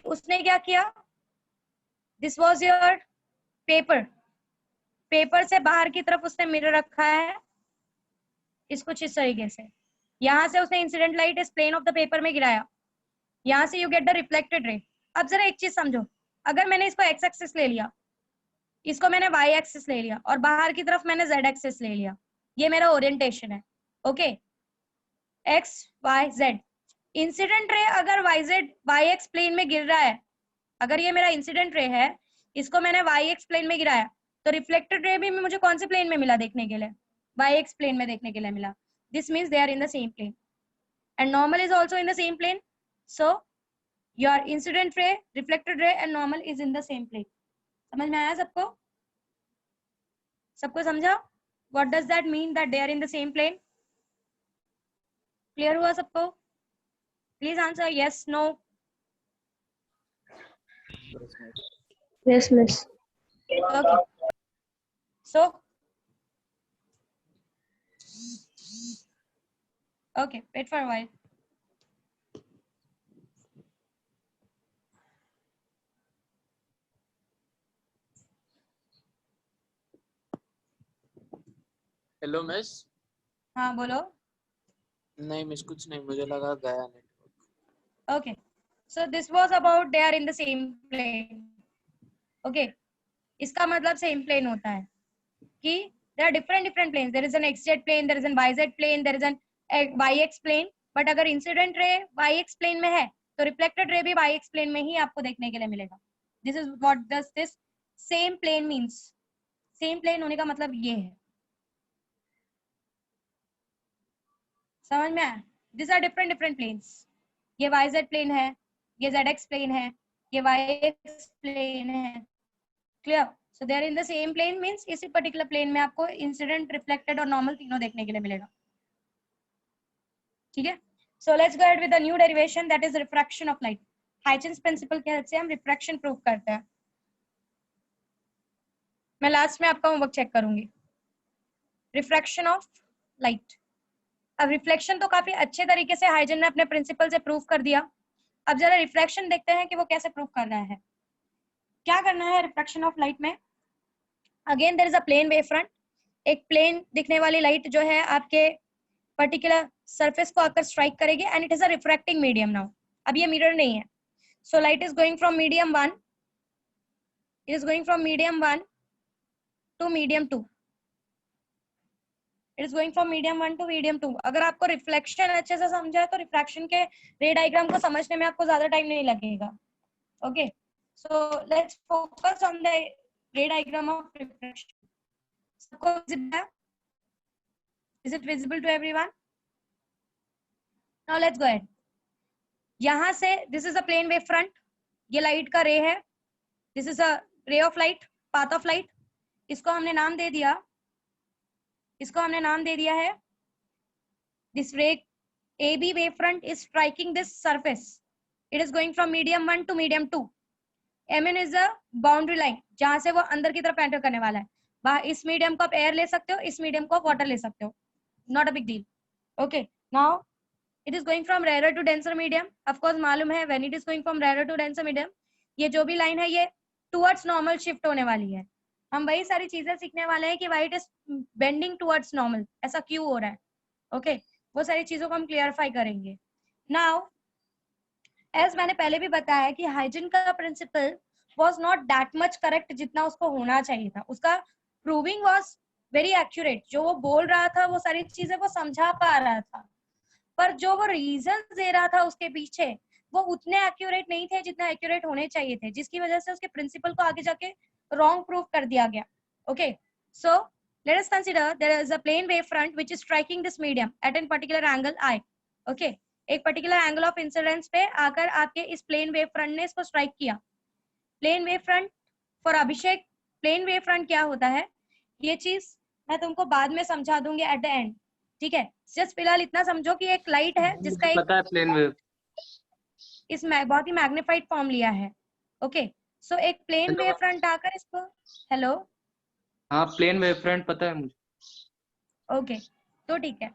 उसने क्या किया, this was your paper, paper से बाहर की तरफ उसने मिरर रखा है इस कुछ इस तरीके से, यहाँ से उसने इंसिडेंट लाइट इस प्लेन ऑफ द पेपर में गिराया, यहाँ से you get the reflected ray. अब जरा एक चीज समझो, अगर मैंने इसको एक्स एक्सिस ले लिया, इसको मैंने वाई एक्सिस ले लिया और बाहर की तरफ मैंने जेड एक्सिस ले लिया, ये मेरा ओरिएंटेशन है, okay, X Y Z. Incident ray अगर Y Z Y X plane में गिर रहा है, अगर ये मेरा इंसिडेंट रे है, इसको मैंने वाई एक्स प्लेन में गिराया, तो रिफ्लेक्टेड रे भी मुझे कौन से प्लेन में मिला देखने के लिए, वाई एक्स प्लेन में देखने के लिए मिला। This means they are in the same plane and normal is also in the same plane, so your incident ray, reflected ray and normal is in the same plane. समझ में आया सबको, सबको समझा? What does that mean that they are in the same plane? Clear हुआ सबको? Please answer yes no. Yes, miss. Okay, so okay, wait for a while. Hello miss. हाँ बोलो। नहीं मिस कुछ नहीं, मुझे लगा गया network. Okay, so this was about they are in the same plane. Okay, इसका मतलब सेम प्लेन होता है कि there are different planes. There is an xz plane, there is an yz plane, there is an yx plane. But अगर incident ray yx plane में है तो reflected ray भी yx प्लेन में ही आपको देखने के लिए मिलेगा। This is what does this same plane means. Same plane होने का मतलब ये है, समझ में आया? This are different planes. ये yz प्लेन है, ये zx प्लेन है, ये yx प्लेन है। Clear? So they are in the same plane means इसी पर्टिकुलर प्लेन में आपको इंसिडेंट, रिफ्लेक्टेड और नॉर्मल तीनों देखने के लिए मिलेगा। ठीक है, so let's go ahead with the new derivation that is refraction of light. Huygens principle के हेल्प से हम रिफ्रैक्शन प्रूव करते हैं। मैं लास्ट में आपका होमवर्क चेक करूंगी। Refraction of light. अब रिफ्लेक्शन तो काफी अच्छे तरीके से हाइजन ने अपने प्रिंसिपल से प्रूव कर दिया। अब जरा रिफ्रैक्शन देखते हैं कि वो कैसे प्रूव कर रहा है। क्या करना है रिफ्रैक्शन ऑफ लाइट में? Again there is a plane wave front. एक प्लेन दिखने वाली लाइट जो है आपके पर्टिकुलर सरफेस को आकर स्ट्राइक करेगी and it is a refracting medium. Now अब ये मिरर नहीं है, so light is going from medium 1, it is going from medium 1 to medium 2, it is going from medium 1 to medium 2। अगर आपको reflection अच्छे से समझा है तो रिफ्रैक्शन के रे डायग्राम को समझने में आपको ज्यादा टाइम नहीं लगेगा। Okay, so let's focus on the ray diagram of reflection. सबको विजिबल है? Is it visible to everyone? Now let's go ahead. यहां से this is a plane wave front, ये लाइट का रे है, this is a ray of light, path of light. इसको हमने नाम दे दिया, इसको हमने नाम दे दिया है दिस रे AB wave front is striking this surface. It is going from medium 1 to medium 2. MN is a boundary line जहां से वो अंदर की तरफ एंटर करने वाला है। वहां इस मीडियम को आप एयर ले सकते हो, इस मीडियम को आप वाटर ले सकते हो, not a big deal. Okay, now it is going from rare to denser medium. Of course मालूम है when it is going from rare to denser medium, ये जो भी लाइन है ये टुवर्ड्स नॉर्मल शिफ्ट होने वाली है। हम वही सारी चीजें सीखने वाले हैं कि why it is bending towards normal, ऐसा क्यों हो रहा है। ओके, वो सारी चीजों को हम क्लियरफाई करेंगे। नाउ एज मैंने पहले भी बताया कि हाइजीन का principle was not that much correct जितना उसको होना चाहिए था। उसका प्रूविंग वाज वेरी एक्यूरेट, जो वो बोल रहा था वो सारी चीजें वो समझा पा रहा था, पर जो वो रीजन दे रहा था उसके पीछे वो उतने एक्यूरेट नहीं थे जितना एक्यूरेट होने चाहिए थे, जिसकी वजह से उसके प्रिंसिपल को आगे जाके रॉन्ग प्रूव कर दिया गया। Okay, so let us consider there is a plane wave front which is striking this medium at a particular angle I. Okay, एक पर्टिकुलर एंगल ऑफ इंसिडेंस पे आकर आपके इस प्लेन वेव फ्रंट ने इसको स्ट्राइक किया। Plane wave front for Abhishek, plane wave front क्या होता है ये चीज मैं तुमको बाद में समझा दूंगी एट द एंड। ठीक है, जस्ट फिलहाल इतना समझो कि एक लाइट है जिसका एक पता है प्लेन वेव, इसमें बहुत ही मैग्निफाइड फॉर्म लिया है। ओके, सो एक प्लेन वेव फ्रंट आकर इसको, हेलो, हाँ प्लेन वेव फ्रंट पता है मुझे। ओके, तो ठीक है।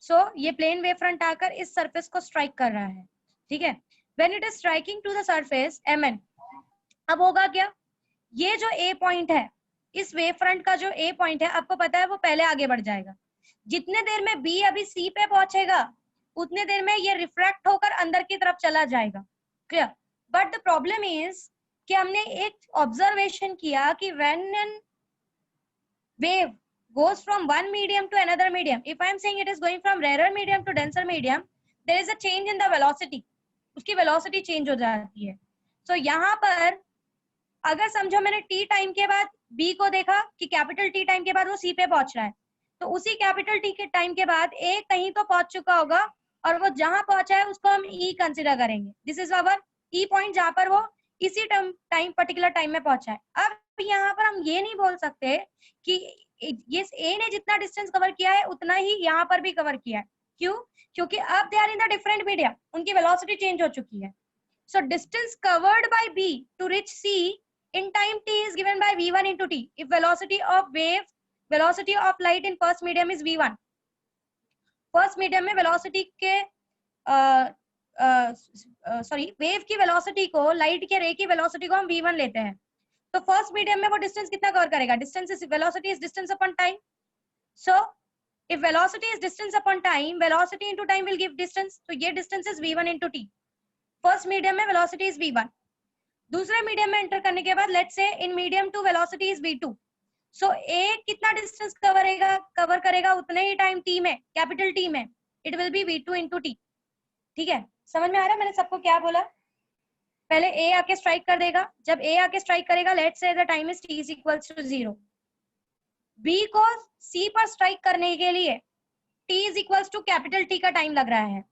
सो ये प्लेन वेव फ्रंट आकर इस सरफेस को स्ट्राइक कर रहा है। ठीक है, when it is striking to the surface mn, अब होगा क्या, ये जो ए पॉइंट है, इस वेव फ्रंट का जो ए पॉइंट है, आपको पता है वो पहले आगे बढ़ जाएगा। जितने देर में बी अभी सी पे पहुंचेगा उतने देर में ये रिफ्रैक्ट होकर अंदर की तरफ चला जाएगा। Clear? But the problem is कि हमने एक ऑब्जर्वेशन किया कि when an wave goes from one medium to another medium, if I am saying it is going from rarer medium to denser medium, there is a change in the velocity, उसकी velocity change हो जाती है। so यहाँ पर अगर समझो मैंने t time के बाद b को देखा कि कैपिटल t टाइम के बाद वो c पे पहुंच रहा है, तो उसी कैपिटल t के टाइम के बाद a कहीं तो पहुंच चुका होगा और वो जहां पहुंचा है उसको हम e कंसिडर करेंगे। This is our e point जहां पर वो इसी टाइम पर्टिकुलर टाइम में पहुंचा है। अब यहाँ पर हम ये नहीं बोल सकते कि ये ए ने जितना डिस्टेंस कवर किया है उतना ही यहाँ पर भी कवर किया है। क्यों? क्योंकि अब they are in the different medium, उनकी वेलोसिटी चेंज हो चुकी है। So distance covered by B to reach C in time t is given by v1 into t if velocity of light in first medium is v1। First medium में velocity के wave की velocity को, light के रे की velocity को हम v1 लेते हैं। तो फर्स्ट मीडियम में वो डिस्टेंस कितना कवर करेगा? Distance is velocity is distance upon time. So if velocity is distance upon time, velocity into time will give distance. तो ये distance is v1 into t। First medium में velocity is v1। दूसरे medium में enter करने के बाद let's say in medium two velocity is v2। So A कितना distance cover करेगा उतने ही टाइम t में, कैपिटल T में, it will be v2 into t। ठीक है, समझ में आ रहा है मैंने सबको क्या बोला? पहले ए आके स्ट्राइक कर देगा, जब ए आके स्ट्राइक करेगा let's say the time is t is equals to 0। B को सी पर स्ट्राइक करने के लिए t is equals to capital T का टाइम लग रहा है।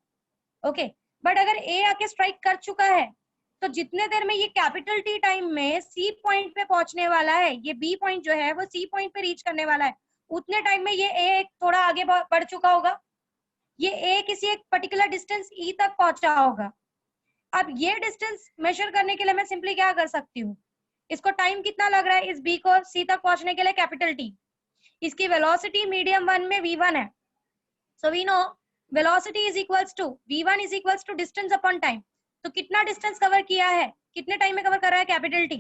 ओके, बट अगर ए आके स्ट्राइक कर चुका है तो जितने देर में ये कैपिटल T टाइम में सी पॉइंट पे पहुंचने वाला है, ये बी पॉइंट जो है वो सी पॉइंट पे रीच करने वाला है, उतने टाइम में ये ए थोड़ा आगे बढ़ चुका होगा, ये ए किसी एक पर्टिकुलर डिस्टेंस ई तक पहुंचा होगा। अब ये डिस्टेंस मेजर करने के लिए मैं सिंपली क्या कर सकती हूँ, इसको टाइम कितना लग रहा है इस बी को सी तक पहुंचने के लिए, कैपिटल T, इसकी वेलोसिटी मीडियम 1 में v1 है। So we know velocity is equals to v1 is equals to distance upon time. तो कितना डिस्टेंस कवर किया है, कितने टाइम में कवर कर रहा है, capital T।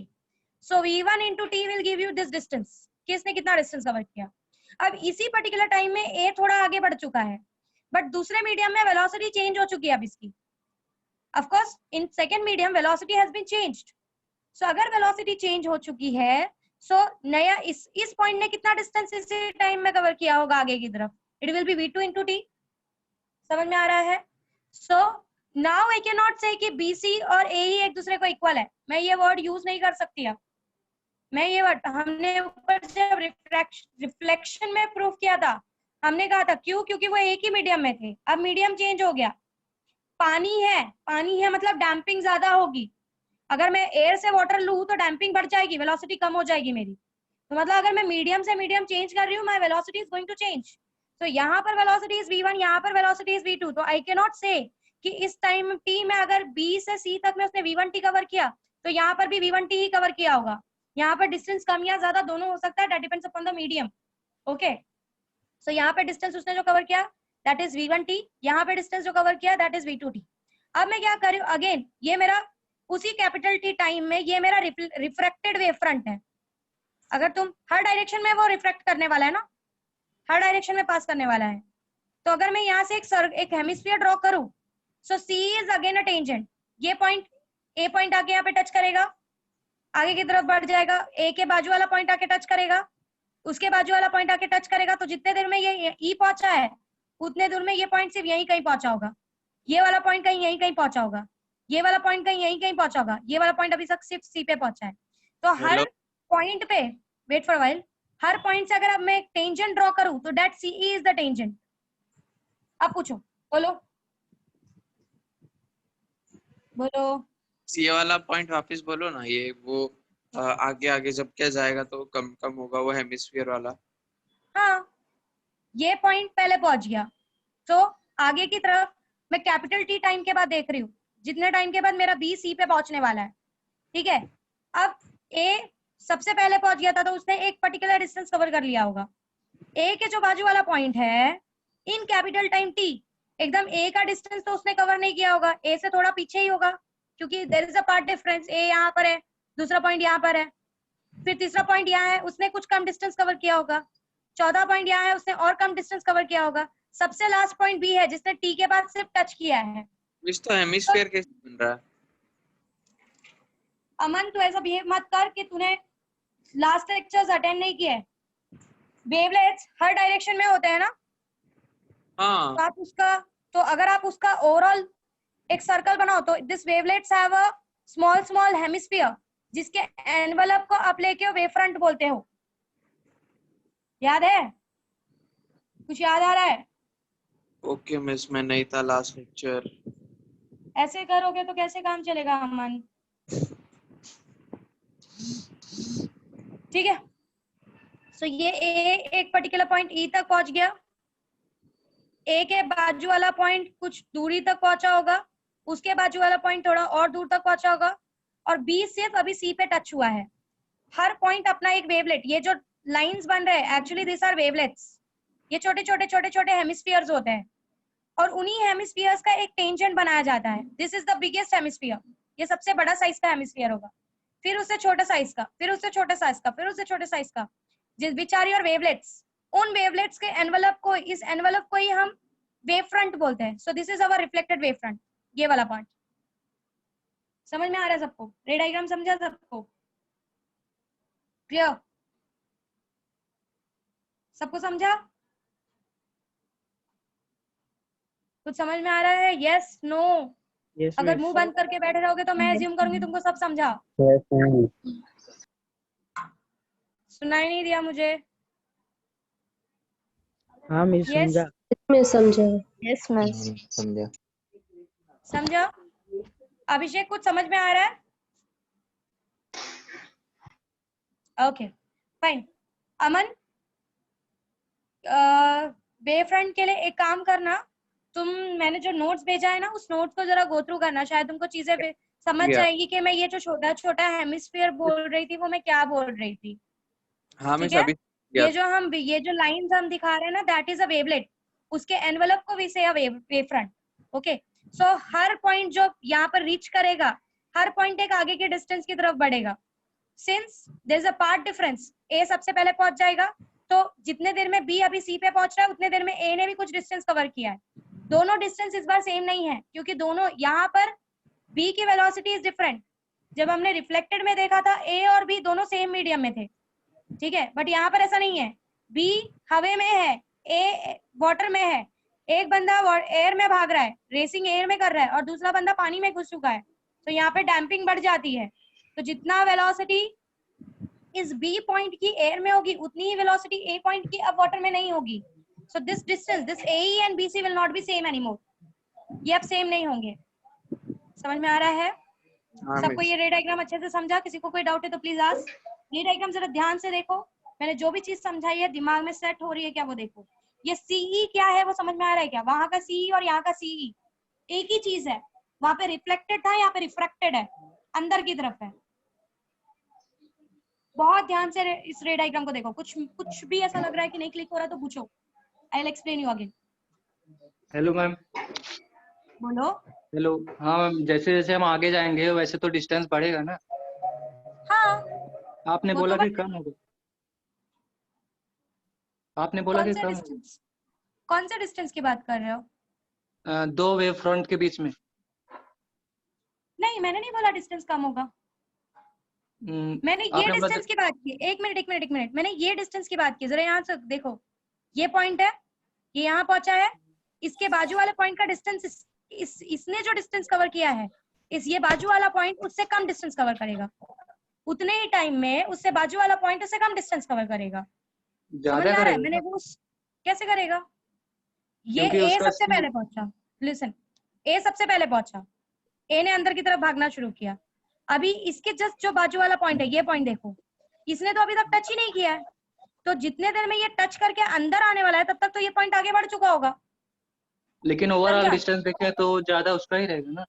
So v1 into t will give you this distance, किसने कितना डिस्टेंस कवर किया। अब इसी पर्टिकुलर टाइम में a थोड़ा आगे बढ़ चुका है, बट दूसरे मीडियम में वेलोसिटी चेंज हो चुकी है अब इसकी। Of course in second medium velocity has been changed. So अगर वेलोसिटी चेंज हो चुकी है, सो नया इस पॉइंट ने कितना डिस्टेंस इसी टाइम में कवर किया होगा आगे की तरफ, it will be v2 into t। समझ में आ रहा है? So now I can not से कि BC और A ही एक दूसरे को इक्वल है, मैं ये वर्ड यूज नहीं कर सकती। अब मैं ये वर्ड हमने ऊपर जब रिफ्लेक्शन में प्रूफ किया था, हमने कहा था क्यों, क्योंकि वो एक ही मीडियम में थे, अब मीडियम चेंज हो गया, पानी है मतलब डैम्पिंग ज्यादा होगी। अगर मैं एयर से वाटर लूं तो डैम्पिंग बढ़ जाएगी, वेलोसिटी कम हो जाएगी मेरी। तो मतलब अगर मैं मीडियम से मीडियम चेंज कर रही हूँ, my velocity is going to change. तो यहाँ पर वेलोसिटी इज v1, यहाँ पर वेलोसिटी इज v2। तो आई कैन नॉट से कि इस टाइम t में अगर b से c तक में उसने v1t कवर किया तो यहाँ पर भी v1t ही कवर किया होगा। यहाँ पर डिस्टेंस कम या ज्यादा दोनों हो सकता है, that depends upon the medium. Okay, so यहाँ पे डिस्टेंस उसने जो कवर किया दैट इज v1t, यहाँ पे डिस्टेंस जो कवर किया दैट इज v2t। अब मैं क्या कर रही हूँ, अगेन ये मेरा उसी कैपिटल T टाइम में ये मेरा रिफ्रैक्टेड वेव फ्रंट है। अगर तुम हर डायरेक्शन में वो रिफ्रैक्ट करने वाला है ना, हर डायरेक्शन में पास करने वाला है, तो अगर मैं यहाँ से एक हेमिस्फीयर ड्रॉ करूं, सो C is again a tangent. ये पॉइंट A पॉइंट आके यहाँ पे टच करेगा, आगे की तरफ बढ़ जाएगा, A के बाजू वाला पॉइंट आके टच करेगा, उसके बाजू वाला पॉइंट आके टच करेगा। तो जितने देर में ये E पहुंचा है उतने दूर में ये पॉइंट सिर्फ यहीं कहीं पहुंचा होगा, ये वाला पॉइंट कहीं यहीं कहीं पहुंचा होगा, ये वाला पॉइंट कहीं यहीं कहीं पहुंचा होगा, ये वाला पॉइंट अभी तक सिर्फ C पे पहुंचा है। तो हर पॉइंट पे, वेट फॉर व्हाइल, हर पॉइंट से अगर अब मैं एक टेंजेंट ड्रॉ करूं तो that CE is the tangent. अब पूछो, बोलो सी वाला पॉइंट वापस बोलो ना, ये वो आगे आगे जब क्या जाएगा तो कम कम होगा, वो हेमिस्फीयर वाला। हाँ, ये पॉइंट पहले पहुंच गया, तो आगे की तरफ मैं कैपिटल T टाइम के बाद देख रही हूँ, जितने टाइम के बाद मेरा B C पे पहुंचने वाला है। ठीक है, अब A सबसे पहले पहुंच गया था तो उसने एक पर्टिकुलर डिस्टेंस कवर कर लिया होगा। A के जो बाजू वाला पॉइंट है इन कैपिटल टाइम T, एकदम A का डिस्टेंस तो उसने कवर नहीं किया होगा, A से थोड़ा पीछे ही होगा, क्योंकि there is a path difference, A यहाँ पर है, दूसरा पॉइंट यहाँ पर है, फिर तीसरा पॉइंट यहाँ है, उसने कुछ कम डिस्टेंस कवर किया होगा, चौथा पॉइंट यहाँ है, उसने और कम डिस्टेंस कवर किया होगा, सबसे लास्ट पॉइंट बी है जिसने टी के बाद सिर्फ टच किया है। मिस तो हेमिस्फीयर कैसे बन रहा है? अमन तू ऐसा बिहेव मत कर कि तूने लास्ट लेक्चर्स अटेंड नहीं किए। वेवलेट्स हर डायरेक्शन में होते हैं ना, हाँ तो आप उसका, तो अगर आप उसका ओवरऑल एक सर्कल बनाओ तो this wavelets have a small small hemisphere जिसके एनवेलप को आप लेके वेव फ्रंट बोलते हो। याद है? कुछ याद आ रहा है? ओके मिस, मैं नहीं था लास्ट लेक्चर। ऐसे करोगे तो कैसे काम चलेगा अमन? ठीक है, सो ये ए एक पर्टिकुलर पॉइंट ई तक पहुंच गया, ए के बाजू वाला पॉइंट कुछ दूरी तक पहुंचा होगा, उसके बाजू वाला पॉइंट थोड़ा और दूर तक पहुंचा होगा, और बी सिर्फ अभी सी पे टच हुआ है। हर पॉइंट अपना एक वेवलेट, ये जो लाइंस बन रहे हैं एक्चुअली दिस आर वेवलेट्स, ये छोटे छोटे छोटे छोटे हेमिस्फीयर्स होते हैं, और उन्हीं हेमिस्फीयर्स का एक टेंजेंट बनाया जाता है। This is the biggest hemisphere, ये सबसे बड़ा साइज का हेमिस्फीयर होगा, फिर उससे छोटा साइज का, फिर उससे छोटे साइज का, फिर उससे छोटे साइज का, जिस बिचारी और वेवलेट्स, उन वेवलेट्स के एनवेलप को, इस एनवेलप को ही हम वेव फ्रंट बोलते हैं। सो this is our reflected wave front, ये वाला पार्ट समझ में आ रहा है सबको? रे डायग्राम समझा सबको? क्लियर? सबको समझा? कुछ समझ में आ रहा है? Yes no? Yes, अगर miss. मुंह बंद करके बैठे रहोगे तो मैं अज्यूम करूंगी तुमको सब समझा। Yes, miss. सुनाई नहीं दिया मुझे। हाँ मिस यस समझा। मैं समझा। Yes miss. समझा। समझा? अभिषेक कुछ समझ में आ रहा है? Okay fine. Aman wave front के लिए एक काम करना, तुम, मैंने जो नोट्स भेजा है ना उस नोट्स को जरा गो थ्रू करना, शायद तुमको चीजें समझ जाएगी कि मैं ये जो छोटा छोटा हेमिस्फीयर बोल रही थी वो मैं क्या बोल रही थी। हाँ ठीक मिस, है, अभी ये जो लाइंस हम दिखा रहे हैं ना दैट इज अ वेवलेट, उसके एनवेलप को वी से अ वेव फ्रंट। ओके, सो हर पॉइंट जो यहाँ पर रीच करेगा, हर पॉइंट एक आगे के डिस्टेंस की तरफ बढ़ेगा। Since there is a path difference, A सबसे पहले पहुंच जाएगा, तो जितने देर में बी अभी सी पे पहुंच रहा है उतने देर में ए ने भी कुछ डिस्टेंस कवर किया है। दोनों डिस्टेंस इस बार सेम नहीं है क्योंकि दोनों, यहाँ पर बी की वेलोसिटी इज डिफरेंट। जब हमने रिफ्लेक्टेड में देखा था ए और बी दोनों सेम मीडियम में थे, ठीक है, बट यहाँ पर ऐसा नहीं है। बी हवे में है, ए वाटर में है, एक बंदा एयर में भाग रहा है, रेसिंग एयर में कर रहा है, और दूसरा बंदा पानी में घुस चुका है, तो यहाँ पे डैम्पिंग बढ़ जाती है। तो जितना वेलोसिटी इस बी पॉइंट की एयर में होगी उतनी ही वेलोसिटी ए पॉइंट की अब वाटर में नहीं होगी। So this distance, this AE and BC will not be same anymore, ये अब सेम नहीं होंगे। समझ में आ रहा है? हाँ सबको मिस। ये रे डायग्राम अच्छे से समझा? किसी को कोई डाउट है तो प्लीज आस्क। ये डायग्राम जरा ध्यान से देखो, मैंने जो भी चीज समझाई है दिमाग में सेट हो रही है क्या वो देखो। ये CE क्या है वो समझ में आ रहा है क्या? वहां का CE और यहाँ का CE एक ही चीज है, वहां पे रिफ्लेक्टेड था, यहाँ पे रिफ्रैक्टेड है, अंदर की तरफ है। बहुत ध्यान से इस रे डायग्राम को देखो, कुछ भी ऐसा लग रहा है कि नहीं क्लिक हो रहा तो पूछो, I will explain you again. Hello ma'am. बोलो। हेलो। हाँ मैम, जैसे जैसे हम आगे जाएंगे वैसे तो डिस्टेंस बढ़ेगा ना? हाँ, आपने वो बोला तो कि कम होगा। आपने बोला कि कम होगा। कौन से डिस्टेंस की बात कर रहे हो? दो वेव फ्रंट के बीच में। नहीं, मैंने नहीं बोला डिस्टेंस कम होगा, मैंने ये आपने डिस्टेंस की बात की। एक मिनट, मैंने ये डिस्टेंस की बात की। जरा यहाँ से देखो, ये पॉइंट है, ये यहाँ पहुंचा है, इसके बाजू वाले पॉइंट का डिस्टेंस, इसने जो डिस्टेंस कवर किया है, ये बाजू वाला पॉइंट उससे कम डिस्टेंस कवर करेगा, उतने ही टाइम में उससे बाजू वाला पॉइंट उससे कम डिस्टेंस कवर करेगा। समझ में आ रहा है? मैंने वो कैसे करेगा? ये ए सबसे पहले पहुंचा, लिसन, ए सबसे पहले पहुंचा, ए ने अंदर की तरफ भागना शुरू किया। अभी इसके जस्ट जो बाजू वाला पॉइंट है, ये पॉइंट देखो, इसने तो अभी तक टच ही नहीं किया है, तो जितने देर में ये टच करके अंदर आने वाला है तब तक तो ये पॉइंट आगे बढ़ चुका होगा। लेकिन ओवरऑल डिस्टेंस देखें तो ज्यादा उसका ही रहेगा ना?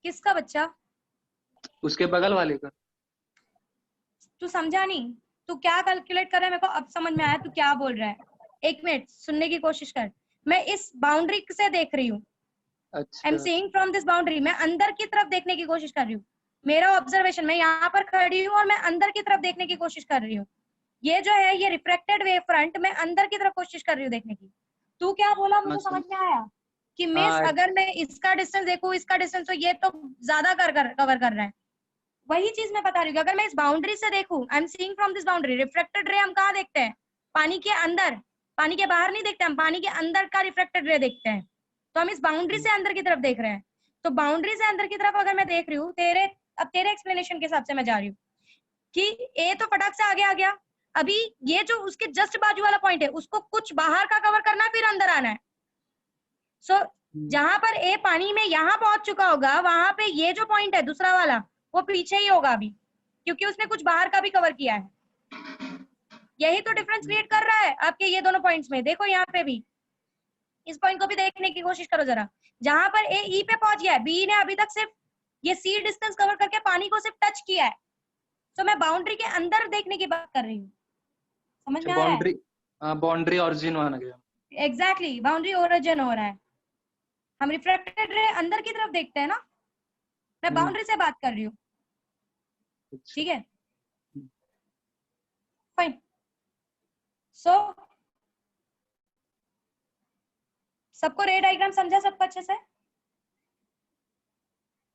किसका बच्चा? उसके बगल वाले का। तू समझा नहीं, तू क्या कैलकुलेट कर रहा है? मेरे को अब समझ में आया तू क्या बोल रहा है। एक मिनट सुनने की कोशिश कर, मैं इस बाउंड्री से देख रही हूँ, आई अच्छा am seeing from this boundary, मैं अंदर की तरफ देखने की कोशिश कर रही हूँ। मेरा ऑब्जर्वेशन, मैं यहाँ पर खड़ी हूँ और मैं अंदर की तरफ देखने की कोशिश कर रही हूँ। ये जो है ये रिफ्रेक्टेड वेव फ्रंट, मैं अंदर की तरफ कोशिश कर रही हूँ देखने की। तू क्या बोला मुझे समझ में आया कि मिस हाँ अगर मैं इसका डिस्टेंस देखूं, इसका डिस्टेंस, तो ये तो ज्यादा कवर कर रहा है। वही चीज मैं बता रही हूँ, अगर मैं इस बाउंड्री से देखूं, I am seeing from this boundary, reflected ray हम कहाँ देखते हैं? पानी के अंदर, पानी के बाहर नहीं देखते हम, पानी के अंदर का रिफ्लेक्टेड रे देखते हैं। तो हम इस बाउंड्री से अंदर की तरफ देख रहे हैं। तो बाउंड्री से अंदर की तरफ अगर मैं देख रही हूँ, अब तेरे एक्सप्लेनेशन के हिसाब से मैं जा रही हूँ कि ए तो फटाक से आगे आ गया, अभी ये जो उसके जस्ट बाजू वाला पॉइंट है उसको कुछ बाहर का कवर करना है, फिर अंदर आना है। सो जहां पर ए पानी में यहाँ पहुंच चुका होगा, वहां पे ये जो पॉइंट है दूसरा वाला, वो पीछे ही होगा अभी, क्योंकि उसने कुछ बाहर का भी कवर किया है। यही तो डिफरेंस क्रिएट कर रहा है आपके ये दोनों पॉइंट्स में। देखो यहाँ पे भी, इस पॉइंट को भी देखने की कोशिश करो जरा। जहां पर ए ई पे पहुंच गया है, बी ने अभी तक सिर्फ ये सी डिस्टेंस कवर करके पानी को सिर्फ टच किया है। तो मैं बाउंड्री के अंदर देखने की बात कर रही हूँ, समझ में आ रहा है? बाउंड्री, बाउंड्री ओरिजिन माना गया। एग्जैक्टली, बाउंड्री ओरिजिन हो रहा है। हम रिफ्लेक्टेड रे अंदर की तरफ देखते हैं ना, मैं बाउंड्री से बात कर रही हूँ। ठीक है, फाइन। सो सबको रे डायग्राम समझा सबको अच्छे से?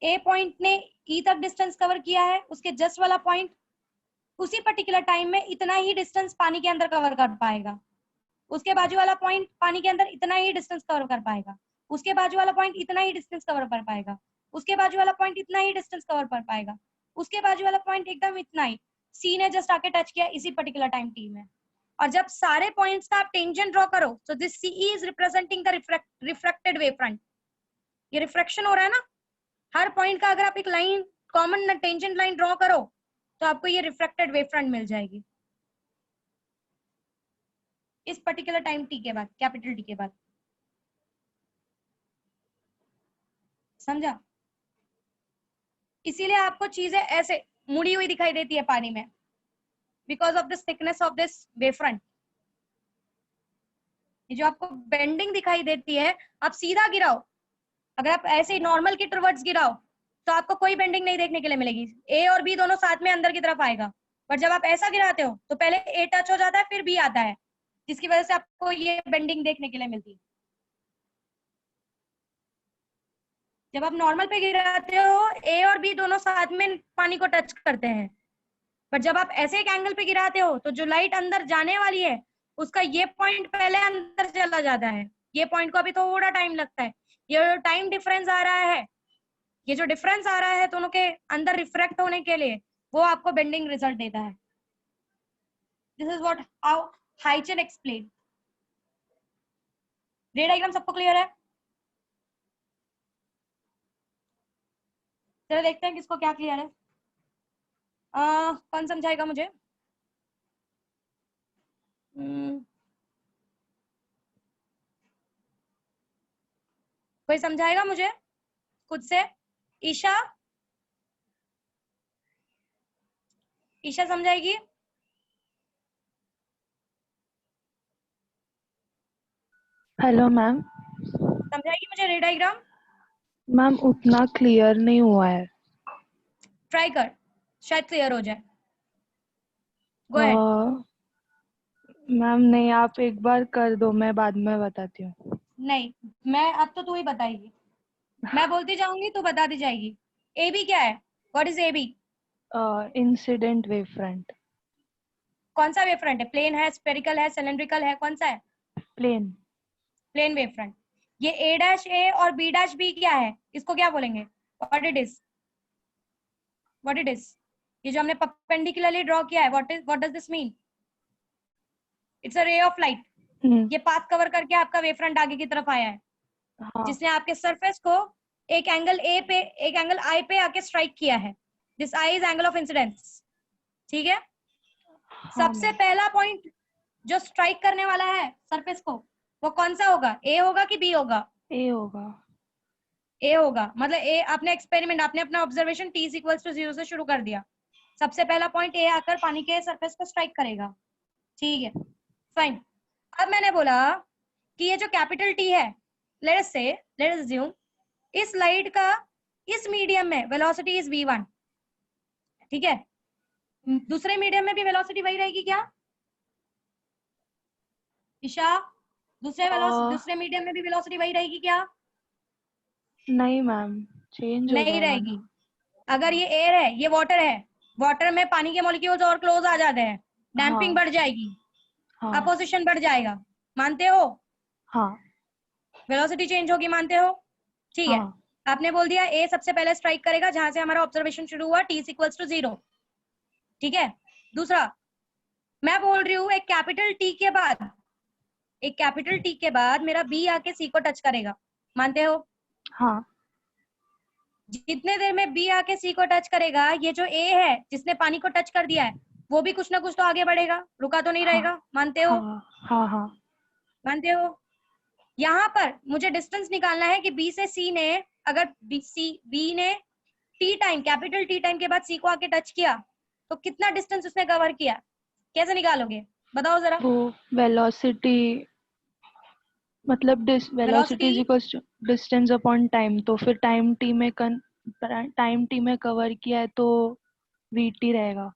ए पॉइंट ने ई तक डिस्टेंस कवर किया है, उसके जस्ट वाला पॉइंट उसी पर्टिकुलर टाइम में इतना ही डिस्टेंस पानी के अंदर कवर कर पाएगा। उसके बाजू वाला पॉइंट पानी के अंदर इतना ही डिस्टेंस कवर कर पाएगा। उसके बाजू वाला पॉइंट इतना ही डिस्टेंस कवर कर पाएगा। उसके बाजू वाला पॉइंट इतना ही डिस्टेंस कवर कर पाएगा। उसके बाजू वाला पॉइंट एकदम इतना ही। सी ने जस्ट आके टच किया इसी पर्टिकुलर टाइम टी में। और जब सारे पॉइंट्स का आप टेंजेंट ड्रॉ करो, so this C is representing the reflected wave front. ये रिफ्लेक्शन हो रहा है ना, हर पॉइंट का अगर आप एक line common tangent line draw करो तो आपको ये रिफ्लेक्टेड वेव फ्रंट मिल जाएगी इस पर्टिकुलर टाइम टी के बाद, कैपिटल टी के बाद। समझा? इसीलिए आपको चीजें ऐसे मुड़ी हुई दिखाई देती है पानी में, because of this thickness of this wave front. ये जो आपको बेंडिंग दिखाई देती है, आप सीधा गिराओ, अगर आप ऐसे नॉर्मल की टुवर्ड्स गिराओ तो आपको कोई बेंडिंग नहीं देखने के लिए मिलेगी। ए और बी दोनों साथ में अंदर की तरफ आएगा, पर जब आप ऐसा गिराते हो तो पहले ए टच हो जाता है फिर बी आता है, जिसकी वजह से आपको ये बेंडिंग देखने के लिए मिलती है। जब आप नॉर्मल पे गिराते हो, ए और बी दोनों साथ में पानी को टच करते हैं, पर जब आप ऐसे एक एंगल पे गिराते हो तो जो लाइट अंदर जाने वाली है उसका ये पॉइंट पहले अंदर चला जाता है। ये पॉइंट को अभी थोड़ा टाइम लगता है। ये टाइम डिफरेंस आ रहा है, ये जो डिफरेंस आ रहा है दोनों के अंदर रिफ्रेक्ट होने के लिए, वो आपको बेंडिंग रिजल्ट देता है। This is what how Huygens explain. Ray diagram सबको क्लियर है? चलो देखते हैं किसको क्या क्लियर है। कौन समझाएगा मुझे? कोई समझाएगा मुझे खुद से? ईशा, ईशा समझाएगी? Hello ma'am. समझाएगी मुझे रे डायग्राम? मैम उतना क्लियर नहीं हुआ है। ट्राई कर, शायद क्लियर हो जाए। Go ahead. मैम नहीं, आप एक बार कर दो, मैं बाद में बताती हूँ। नहीं, मैं अब तो तू ही बताएगी, मैं बोलती जाऊंगी तू बताती जाएगी। ए बी क्या है? What is A B? Incident wave front. कौन सा वेव फ्रंट है? प्लेन है, स्फेरिकल है, सिलेंड्रिकल है, कौन सा है? प्लेन। Plane wave front. ये ए डैश ए और बी डैश बी क्या है? इसको क्या बोलेंगे? What it is? What it is? ये जो हमने परपेंडिकुलरली ड्रॉ किया है, what does this mean? It's a ray of light. ये पाथ कवर करके आपका वेव फ्रंट आगे की तरफ आया है, जिसने आपके सरफेस को एक एंगल ए पे, एक एंगल आई पे आके स्ट्राइक किया है। This I is angle of incidence. ठीक है? सबसे पहला पॉइंट जो स्ट्राइक करने वाला है सरफेस को, वो कौन सा होगा? ए होगा कि बी होगा? ए होगा। ए होगा। मतलब ए, आपने एक्सपेरिमेंट, आपने अपना ऑब्जर्वेशन t = 0 से शुरू कर दिया। सबसे पहला पॉइंट ए आकर पानी के सरफेस को स्ट्राइक करेगा। ठीक है, फाइन। अब मैंने बोला कि ये जो कैपिटल टी है, लेट अस अज्यूम इस लाइट का इस मीडियम में वेलोसिटी इज v1, ठीक है। दूसरे मीडियम में भी वेलोसिटी वही रहेगी क्या ईशा? दूसरे मीडियम में भी वेलोसिटी वही रहेगी क्या? नहीं मैम, चेंज हो नहीं जाएगा रहेगी। ना। अगर ये एयर है, ये वाटर है, वाटर में पानी के मॉलिक्यूल्स और क्लोज आ जाते हैं, डैम्पिंग हाँ बढ़ जाएगी, हाँ अपोजिशन बढ़ जाएगा, मानते हो? हाँ वेलोसिटी चेंज होगी, मानते हो? ठीक है। हाँ आपने बोल दिया ए सबसे पहले स्ट्राइक करेगा जहां से हमारा ऑब्जर्वेशन शुरू हुआ, t इक्वल्स टू 0, ठीक है। दूसरा मैं बोल रही हूँ एक कैपिटल टी के बाद मेरा बी आके सी को टच करेगा, मानते हो? हाँ जितने देर में बी आके सी को टच करेगा, ये जो ए है जिसने पानी को टच कर दिया है, वो भी कुछ ना कुछ तो आगे बढ़ेगा, रुका तो नहीं हाँ रहेगा, मानते हो? हाँ हाँ हाँ मानते हो? यहाँ पर मुझे डिस्टेंस निकालना है कि बी से सी ने, अगर बी ने कैपिटल टी टाइम के बाद सी को आके टच किया तो कितना डिस्टेंस उसने कवर किया, कैसे निकालोगे बताओ जरा? वो वेलोसिटी, मतलब velocity is velocity equals to distance upon time, तो फिर टाइम टी में कवर किया है तो वीटी रहेगा।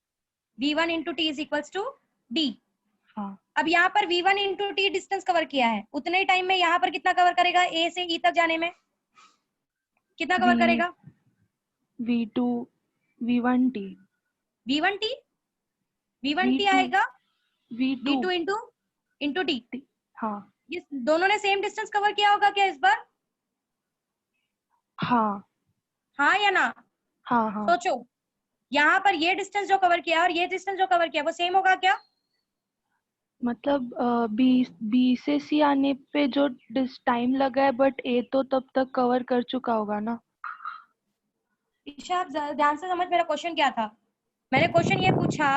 v1 into T is equals to D. हाँ अब यहाँ पर v1 into T distance cover किया है, उतने ही टाइम में यहाँ पर कितना कवर करेगा, ए से ई तक जाने में कितना कवर वी करेगा? V2 V1 T v1 T V2 आएगा, V2 v2 into T. T. हाँ ये दोनों ने सेम डिस्टेंस कवर किया होगा क्या इस बार? हाँ हाँ या ना? हाँ हाँ सोचो, यहाँ पर ये डिस्टेंस जो कवर किया और ये डिस्टेंस जो कवर किया वो सेम होगा क्या? मतलब बी से सी आने पे जो टाइम लगा है, बट ए तो तब तक कवर कर चुका होगा ना। ईशा आप ध्यान से समझ मेरा क्वेश्चन क्या था। मैंने क्वेश्चन ये पूछा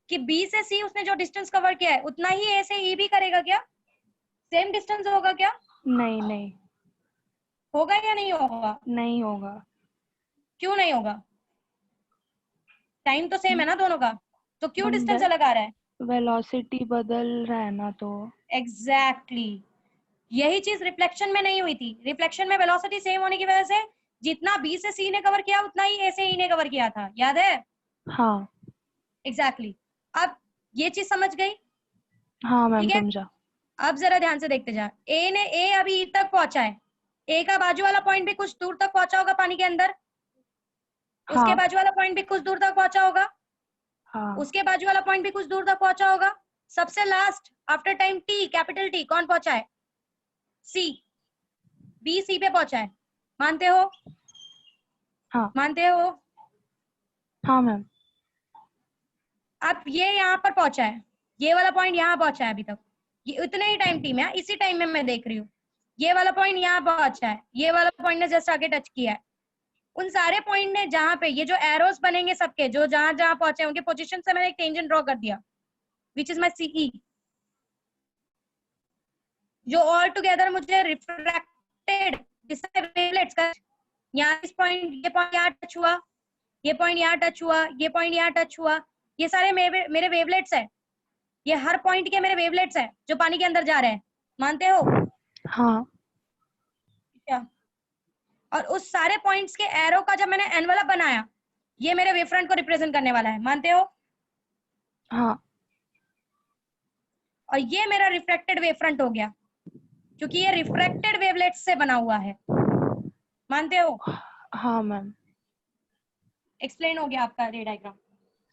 कि बी से सी उसने जो डिस्टेंस कवर किया है उतना ही ए से ई भी करेगा क्या, सेम डिस्टेंस होगा क्या? नहीं नहीं होगा या नहीं होगा? नहीं होगा। क्यों नहीं होगा? टाइम तो सेम है ना दोनों का, तो क्यों हम डिस्टेंस अलग आ रहा है? वेलोसिटी बदल रहा है ना, तो एग्जैक्टली यही चीज रिफ्लेक्शन में नहीं हुई थी। रिफ्लेक्शन में वेलोसिटी सेम होने की वजह से जितना बी से सी ने कवर किया उतना ही ए से ई ने कवर किया था, याद है? हाँ एग्जैक्टली अब ये चीज समझ गई, हाँ मैम ठीक है। समझा। अब जरा ध्यान से देखते जा, ए अभी ई तक पहुंचा है, ए का बाजू वाला पॉइंट भी कुछ दूर तक पहुंचा होगा पानी के अंदर, उसके हाँ बाजू वाला पॉइंट भी कुछ दूर तक पहुंचा होगा, हाँ उसके बाजू वाला पॉइंट भी कुछ दूर तक पहुंचा होगा। सबसे last after time T, capital T, कौन पहुंचा है? सी। बी सी पे पहुंचा है, मानते हो? हाँ मानते हो? हाँ मैम। अब ये यहाँ पर पहुंचा है, ये वाला पॉइंट यहाँ पहुंचा है अभी तक, ये उतने ही टाइम टी में, इसी टाइम में मैं देख रही हूँ ये वाला पॉइंट यहाँ पहुंचा है, ये वाला पॉइंट ने जस्ट आगे टच किया है। उन सारे पॉइंट ने जहां पे ये जो एरोस बनेंगे सबके, जो जहां जहां पहुंचे उनके पोजीशन से मैंने एक टेंजेंट ड्रॉ कर दिया, विच इज माई सीई, जो ऑल टुगेदर मुझे रिफ्रैक्टेड वेवलेट्स का, यहाँ इस पॉइंट, ये पॉइंट यहाँ टच हुआ, ये पॉइंट यहाँ टच हुआ, ये पॉइंट यहाँ टच हुआ, ये सारे मेरे वेवलेट्स है, ये हर पॉइंट के मेरे वेवलेट्स है जो पानी के अंदर जा रहे हैं, मानते हो? हाँ क्या? और उस सारे पॉइंट्स के एरो का जब मैंने एनवलप बनाया, ये मेरे वेवफ्रंट को रिप्रेजेंट करने वाला है, मानते हो? हाँ और ये मेरा रिफ्रैक्टेड वेवफ्रंट हो गया क्योंकि ये रिफ्रैक्टेड वेवलेट्स से बना हुआ है, मानते हो? हाँ मैम एक्सप्लेन हो गया आपका रे डायग्राम,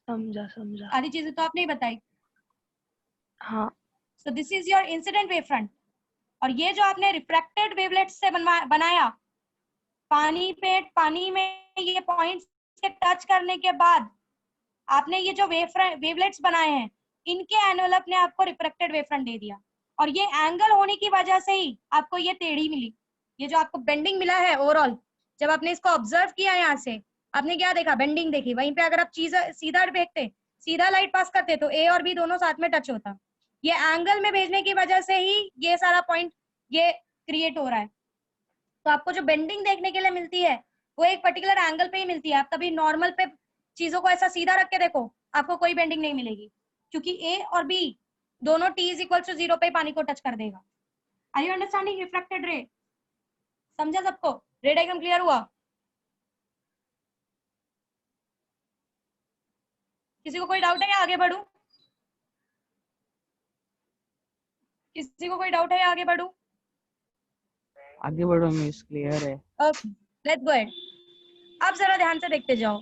समझा समझा। आधी चीजें तो आपने ही बताई। हाँ सो this is your incident wavefront, और ये जो आपने रिफ्रैक्टेड वेवलेट्स से बनाया, पानी में ये पॉइंट्स के टच करने के बाद आपने ये जो वेवलेट्स बनाए हैं, इनके एनवलप ने आपको रिफ्रैक्टेड वेवफ्रंट दे दिया, और ये एंगल होने की वजह से ही आपको ये टेढ़ी मिली, ये जो आपको बेंडिंग मिला है ओवरऑल। जब आपने इसको ऑब्जर्व किया यहाँ से, आपने क्या देखा? बेंडिंग देखी। वहीं पे अगर आप चीज सीधा देखते, सीधा लाइट पास करते तो ए और बी दोनों साथ में टच होता, ये एंगल में भेजने की वजह से ही ये सारा पॉइंट ये क्रिएट हो रहा है। तो आपको जो बेंडिंग देखने के लिए मिलती है वो एक पर्टिकुलर एंगल पे ही मिलती है। आप कभी नॉर्मल पे चीजों को ऐसा सीधा रख के देखो, आपको कोई बेंडिंग नहीं मिलेगी, क्योंकि ए और बी दोनों t इज इक्वल टू 0 पे पानी को टच कर देगा। आर यू अंडरस्टैंडिंग रिफ्रैक्टेड रे? समझा सबको? रे डायग्राम क्लियर हुआ? किसी को कोई डाउट है या आगे बढ़ूं? किसी को कोई डाउट है या आगे बढ़ूं? आगे बढ़ो मिस, क्लियर है। Okay, let's go ahead. अब जरा ध्यान से देखते जाओ।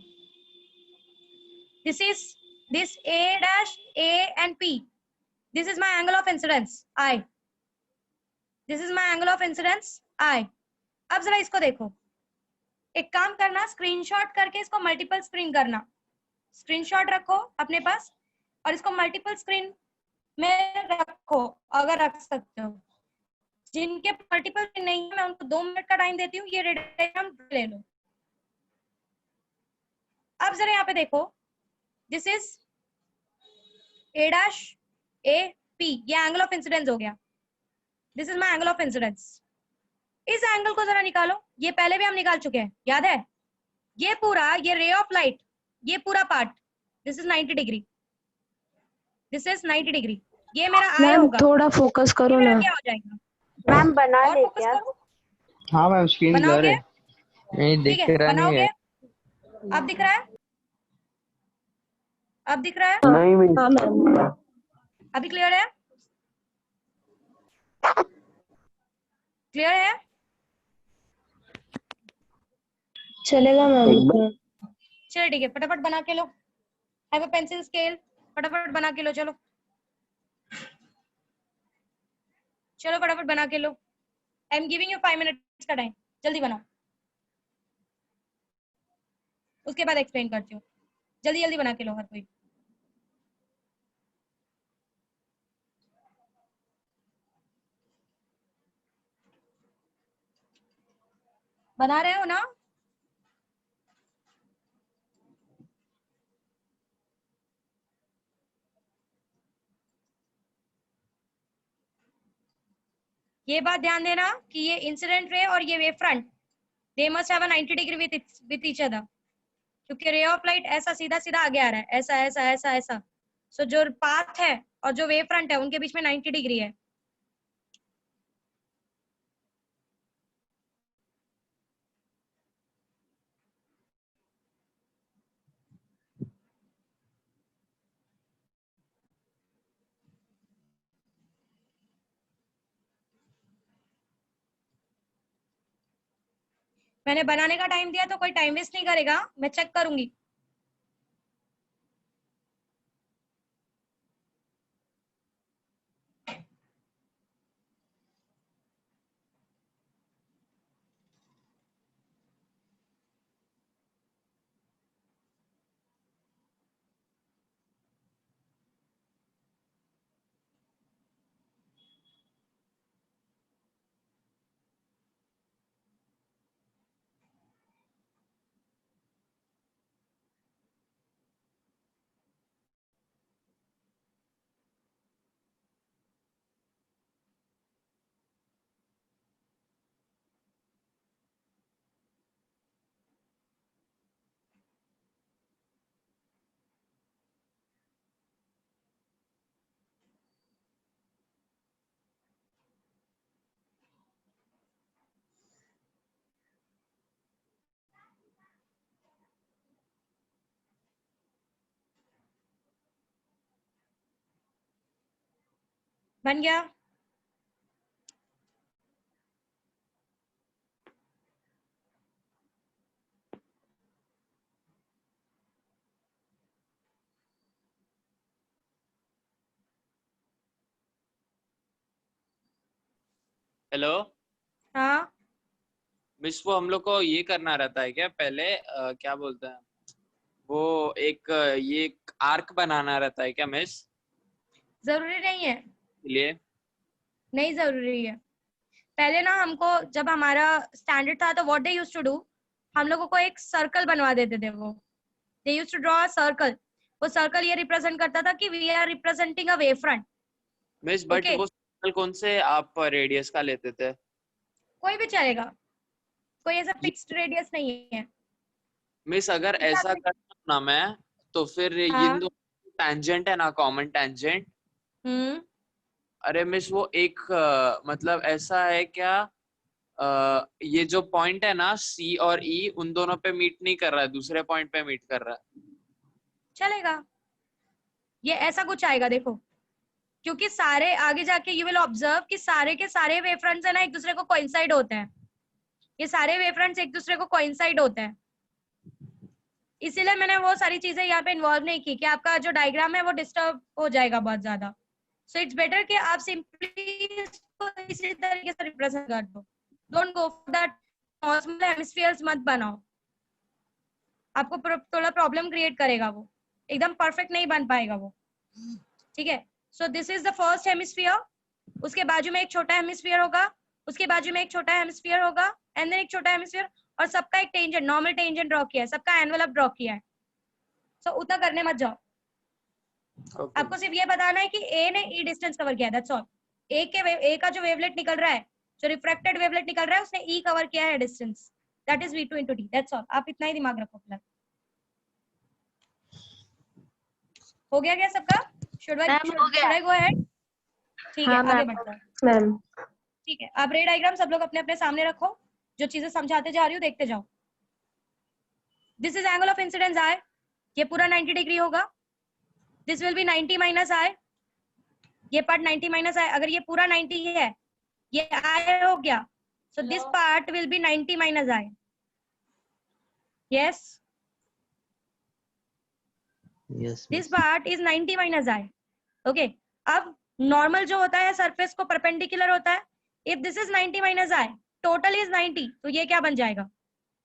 This A dash A and P. This is my angle of incidence I. This is my angle of incidence I. अब जरा इसको देखो। एक काम करना, स्क्रीनशॉट करके इसको मल्टीपल स्क्रीन करना। स्क्रीनशॉट रखो अपने पास और इसको मल्टीपल स्क्रीन में रखो अगर रख सकते हो। जिनके मल्टीपल स्क्रीन नहीं है मैं उनको 2 मिनट का टाइम देती हूँ। ये डायग्राम ले लो। अब जरा यहाँ पे देखो, this is A dash A P, ये एंगल ऑफ इंसिडेंस हो गया। This is my angle of incidence. इस एंगल को जरा निकालो। ये पहले भी हम निकाल चुके हैं, याद है? ये पूरा, ये रे ऑफ लाइट, ये पूरा part, this is 90 degree, this is 90 degree. ये मेरा आई मैम होगा। थोड़ा फोकस ये करो मेरा ना। क्या हो जाएगा? मैम बना और ले फोकस क्या? करो। हाँ मैम स्क्रीन क्लियर बनाओगे? है। नहीं ठीक दिख है, रहा नहीं बनाओगे? है। अब दिख रहा है? अब दिख रहा है? नहीं मिस। हाँ मैम। अभी क्लियर है? क्लियर है? चलेगा मैम। चलो ठीक है, फटाफट बना के लो। हैव अ पेंसिल स्केल, फटाफट बना के लो। चलो चलो फटाफट बना के लो। I am giving you 5 minutes का टाइम, जल्दी बनाओ। उसके बाद एक्सप्लेन करती हूँ। जल्दी जल्दी बना के लो हर कोई। बना रहे हो ना? ये बात ध्यान देना कि ये इंसिडेंट रे और ये wave front, they must have a 90 degree with each other, क्योंकि रे ऑफ लाइट ऐसा सीधा सीधा आगे आ रहा है, ऐसा ऐसा ऐसा ऐसा। सो जो पाथ है और जो वेव फ्रंट है उनके बीच में 90 डिग्री है। मैंने बनाने का टाइम दिया तो कोई टाइम वेस्ट नहीं करेगा, मैं चेक करूंगी। बन गया? हेलो हाँ मिस, वो हम लोग को ये करना रहता है क्या पहले, क्या बोलते हैं वो, एक ये आर्क बनाना रहता है क्या मिस? जरूरी नहीं है, लिए नहीं जरूरी है। पहले ना हमको जब हमारा स्टैंडर्ड था तो what they used to do, हम लोगों को एक सर्कल बनवा देते थे। वो they used to draw a circle. वो सर्कल ये रिप्रेजेंट करता था कि we are representing a wave front. Miss, but Okay. वो सर्कल कौन से आप रेडियस का लेते थे? कोई भी चलेगा, कोई ऐसा फिक्स्ड रेडियस नहीं है। मिस अगर ऐसा करता हूं ना मैं, तो फिर हाँ। इन दो टैंजेंट है ना, कॉमन टैंजेंट। हम्म अरे मिस वो एक मतलब ऐसा है क्या, ये जो पॉइंट है ना सी और ई, उन दोनों पे मीट नहीं कर रहा है, दूसरे पॉइंट पे मीट कर रहा है। चलेगा, ये ऐसा कुछ आएगा देखो, क्योंकि सारे आगे जाके यू विल ऑब्जर्व कि सारे के सारे वेव फ्रंट्स है ना एक दूसरे को कोइंसाइड होते हैं, ये सारे वेव फ्रंट्स एक दूसरे को कोइंसाइड होते हैं, इसीलिए मैंने वो सारी चीजें यहाँ पे इन्वॉल्व नहीं की कि आपका जो डायग्राम है वो डिस्टर्ब हो जाएगा बहुत ज्यादा। सो इट्स बेटर कि आप सिंपली इसको इसी तरीके से रिप्रेजेंट कर दो, don't go for that normal hemispheres मत बनाओ, आपको थोड़ा प्रॉब्लम क्रिएट करेगा, वो एकदम परफेक्ट नहीं बन पाएगा वो, ठीक है। सो this is the first hemisphere, उसके बाजू में एक छोटा हेमिस्फीयर होगा, उसके बाजू में एक छोटा हेमिस्फीयर होगा, एंड देन एक छोटा हेमिस्फीयर, और सबका एक टेंजेंट, नॉर्मल टेंजेंट ड्रॉ किया है, सबका एनवेलप ड्रॉ किया है। सो उतना करने मत जाओ, Okay. आपको सिर्फ ये बताना है कि ए ने ई डिस्टेंस कवर किया है, दैट्स ऑल। ए का जो वेवलेट निकल रहा है, जो रिफ्रैक्टेड वेवलेट निकल रहा है, उसने ई कवर किया है distance, that is v2 into d, that's all. आप इतना ही दिमाग रखो फिलहाल। हो गया क्या सबका? Should I go ahead? ठीक है, हाँ आगे मैम। बढ़ते हैं। मैम ठीक है, आप रे डायग्राम सब लोग अपने अपने सामने रखो, जो चीजें समझाते जा रही हूँ देखते जाओ। This is angle of incidence I, ये पूरा 90 डिग्री होगा। This will be 90 minus I, ये पार्ट 90 माइनस आई, अगर ये पूरा 90 है, ये आई हो गया, so this part will be 90 minus I. Yes, Yes, this miss. Part is 90 minus I. Okay, अब नॉर्मल जो होता है सरफेस को परपेंडिकुलर होता है, if this is 90 minus I, total is 90, तो ये क्या बन जाएगा,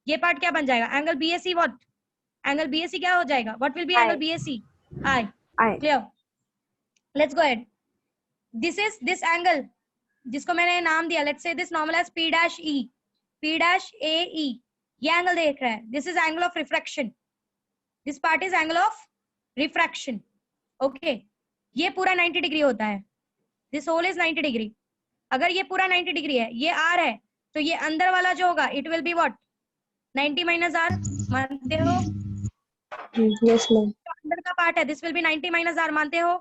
ये पार्ट क्या बन जाएगा, angle BAC. What angle BAC क्या हो जाएगा, what will be angle BAC? I. I clear, let's go ahead. This is this angle जिसको मैंने नाम दिया, let's say this normal as P dash E, P dash A E, ये angle देख रहा है, this is angle of refraction, this part is angle of refraction. Okay, ये पूरा 90 डिग्री होता है, दिस होल इज 90 डिग्री। अगर ये पूरा 90 डिग्री है, ये आर है, तो ये अंदर वाला जो होगा it will be what, 90 minus R, मानते हो? Yes ma'am. जो अंदर का पार्ट है this will be 90 minus R, मानते हो?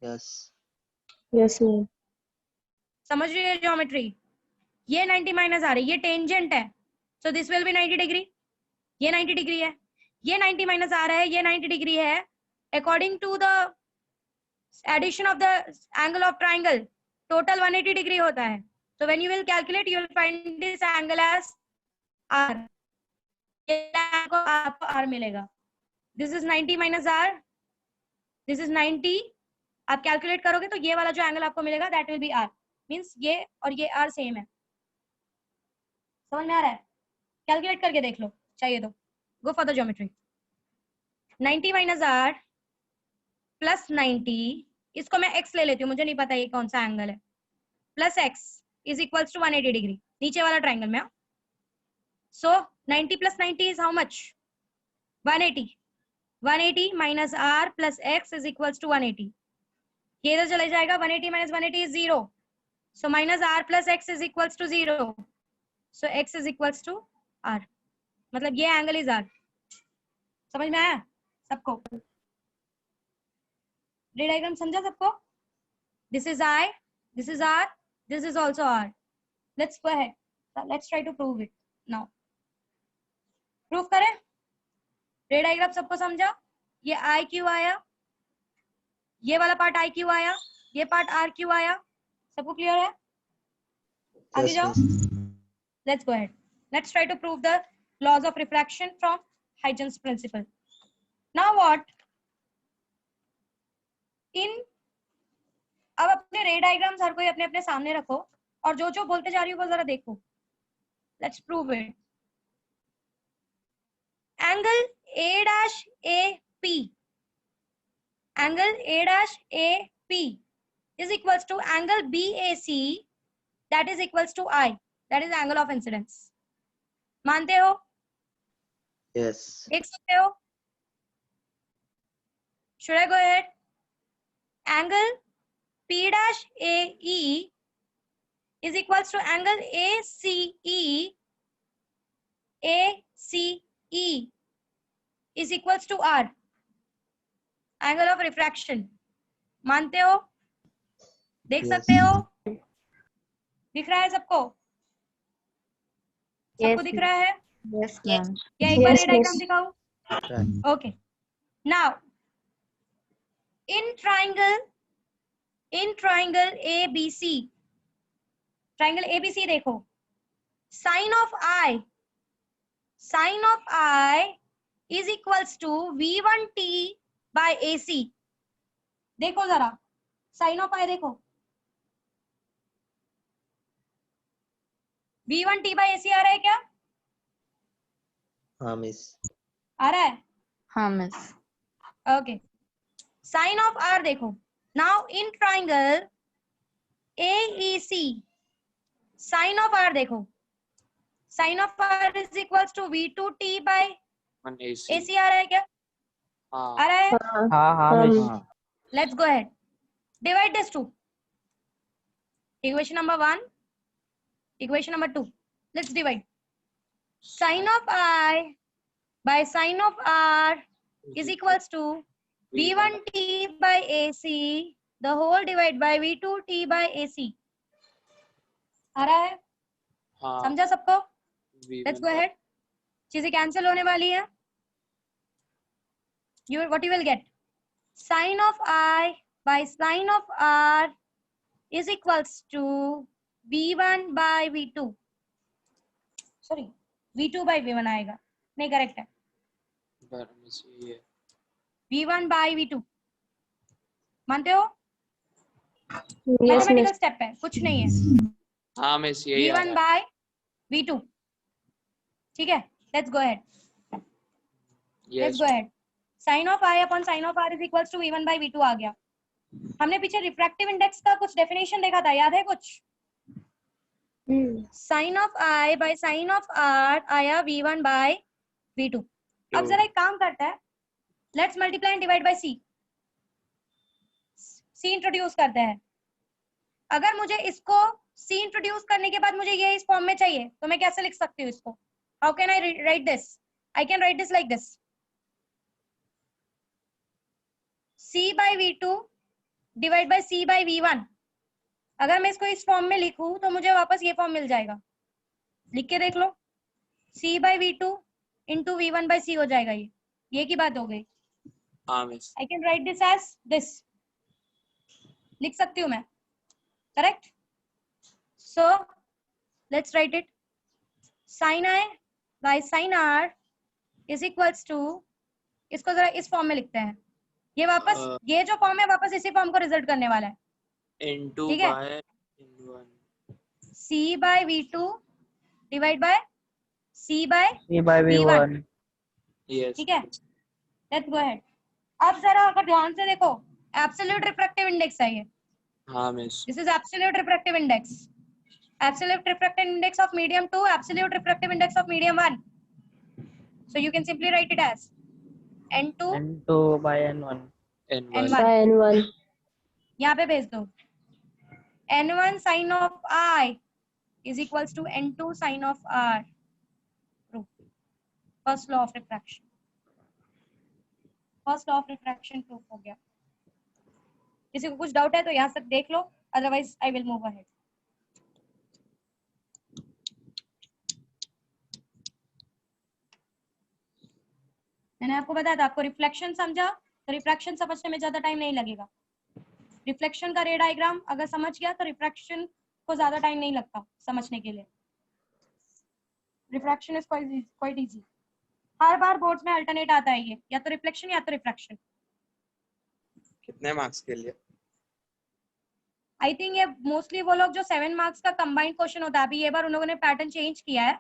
Yes. Yes ma'am. समझ रही है ज्योमेट्री? ये 90 माइनस आर है, ये टेंजेंट है, so this will be 90 degree, ये 90 डिग्री है, ये 90 माइनस आर है, ये 90 डिग्री है। According to the addition of the angle of triangle, total 180 degree होता है। So when you will calculate, you will find this angle as R. आपको R मिलेगा। This is 90 minus R. This is 90. आप calculate करोगे तो ये वाला जो एंगल आपको मिलेगा that will be R. Means ये और ये R सेम है। समझ में आ रहा है? कैलकुलेट करके देख लो चाहिए तो। Go for the geometry. 90 minus R plus 90, इसको मैं X ले लेती हूँ, मुझे नहीं पता ये कौन सा एंगल है, plus X is equals to 180 degree, नीचे वाला ट्राइंगल में। सो 90 plus 90 is how much? 180. 180 minus R plus X is equals to 180. ये इधर चले जाएगा, 180 minus 180 is 0. So minus R plus X is equals to 0. So X is equals to R. मतलब ये angle is R. समझ में आया सबको? रे डायग्राम समझा सबको? This is I, this is R, this is also R. Let's go ahead. Let's try to prove it now. Proof करें? रे डायग्राम सबको समझा? ये I क्यों आया, ये वाला पार्ट I क्यों आया, ये पार्ट R क्यों आया, सबको क्लियर है? आगे Yes, जाओ। miss. Let's go ahead. Let's try to prove the laws of refraction from Huygens principle. Now what? अब अपने रे डायग्राम्स हर कोई अपने अपने सामने रखो और जो जो बोलते जा रही हो वो जरा देखो। Let's prove it. Angle A dash A P, angle A dash A P is equals to angle B A C, that is equals to I, that is angle of incidence. मानते हो? Yes. देख सकते हो? Should I go ahead? एंगल P dash AE is equals to angle ACE. ACE is equals to R, angle of refraction. मानते हो? देख Yes. सकते हो? दिख रहा है सबको? सबको दिख रहा है? Yes, ma'am. या एक बार Yes, रे डायग्राम miss. दिखाऊं? Right. Okay. Now, in triangle ABC, triangle ABC देखो, sin of I is equals to V1T by AC. देखो जरा, sin of I देखो, V1T by AC आ रहा है क्या? हाँ मिस. आ रहा है? हाँ miss. Okay. Sin of R देखो. Now in triangle AEC, sin of R देखो. Sin of R is equals to V2T by one AC. AC आ रहा है क्या? हाँ. आ रहा है? हाँ miss. Let's go ahead. Divide this two. Equation number 1. Equation number 2. Let's divide. Sin of I by sin of R is equals to V1T by AC the whole divided by V2T by AC. आ रहा है? हाँ. समझा सबको? V1 Let's go ahead. चीजें cancel होने वाली है. What you will get? Sin of I by sin of R is equals to V1 by V2. Sorry, V2 by V1 आएगा. नहीं करेक्ट है. ये V1 by V2. मानते हो? Yes, mathematical miss. स्टेप है, कुछ नहीं है. हाँ मिस यही आ V1 रहा है. by V2. ठीक है? Let's go ahead. Let's Yes. go ahead. Sin of I upon sin of R is equals to V1 by V2 आ गया. हमने पीछे रिफ्रैक्टिव इंडेक्स का कुछ डेफिनेशन देखा था, याद है कुछ? Sin of I by sin of R आया V1 by V2. अब जरा एक काम करता है, let's multiply and divide by C. C introduce करते हैं. अगर मुझे इसको C इंट्रोड्यूस करने के बाद मुझे ये इस फॉर्म में चाहिए, तो मैं कैसे लिख सकती हूँ इसको? How can I right this? I can write this like this. C by V2 divide by C by V1. अगर मैं इसको इस फॉर्म में लिखूं तो मुझे वापस ये फॉर्म मिल जाएगा. लिख के देख लो. C by V2 into V1 by C हो जाएगा. ये की बात हो गई. हाँ miss. I can write this as this. लिख सकती हूँ मैं. Correct? So let's write it. Sin I by sin R is equals to, इसको जरा इस फॉर्म में लिखते हैं. ये वापस ये जो फॉर्म है वापस इसी फॉर्म को रिजल्ट करने वाला है. N2 ठीक है? by N1. C by V2 divide by C by V1. Yes. ठीक है? Let's go ahead. अब जरा अगर ध्यान से देखो, एब्सोल्यूट रिफ्रैक्टिव इंडेक्स है ये. हाँ miss. This is absolute refractive index. Absolute refractive index of medium 2, absolute refractive index of medium 1. So you can simply write it as N2 N2 by N1. N1. By N1. यहाँ पे भेज दो. N1 sin of I is equals to N2 sin of R. Proof. First law of refraction. First law of refraction proof हो गया. किसी को कुछ doubt है तो यहाँ तक देख लो, otherwise I will move ahead. मैंने आपको बताया था, आपको रिफ्लेक्शन समझा तो रिफ्रैक्शन समझने में ज्यादा टाइम नहीं लगेगा. रिफ्लेक्शन का रे डायग्राम अगर समझ गया तो रिफ्रैक्शन को ज्यादा टाइम नहीं लगता समझने के लिए. Refraction is quite easy. Her bar boards में अल्टरनेट आता है ये, या तो रिफ्लेक्शन या तो रिफ्रैक्शन. कितने मार्क्स के लिए? आई थिंक ये मोस्टली वो लोग जो 7 मार्क्स का कंबाइंड क्वेश्चन होता है, अभी ये बार उन लोगों ने पैटर्न चेंज किया है.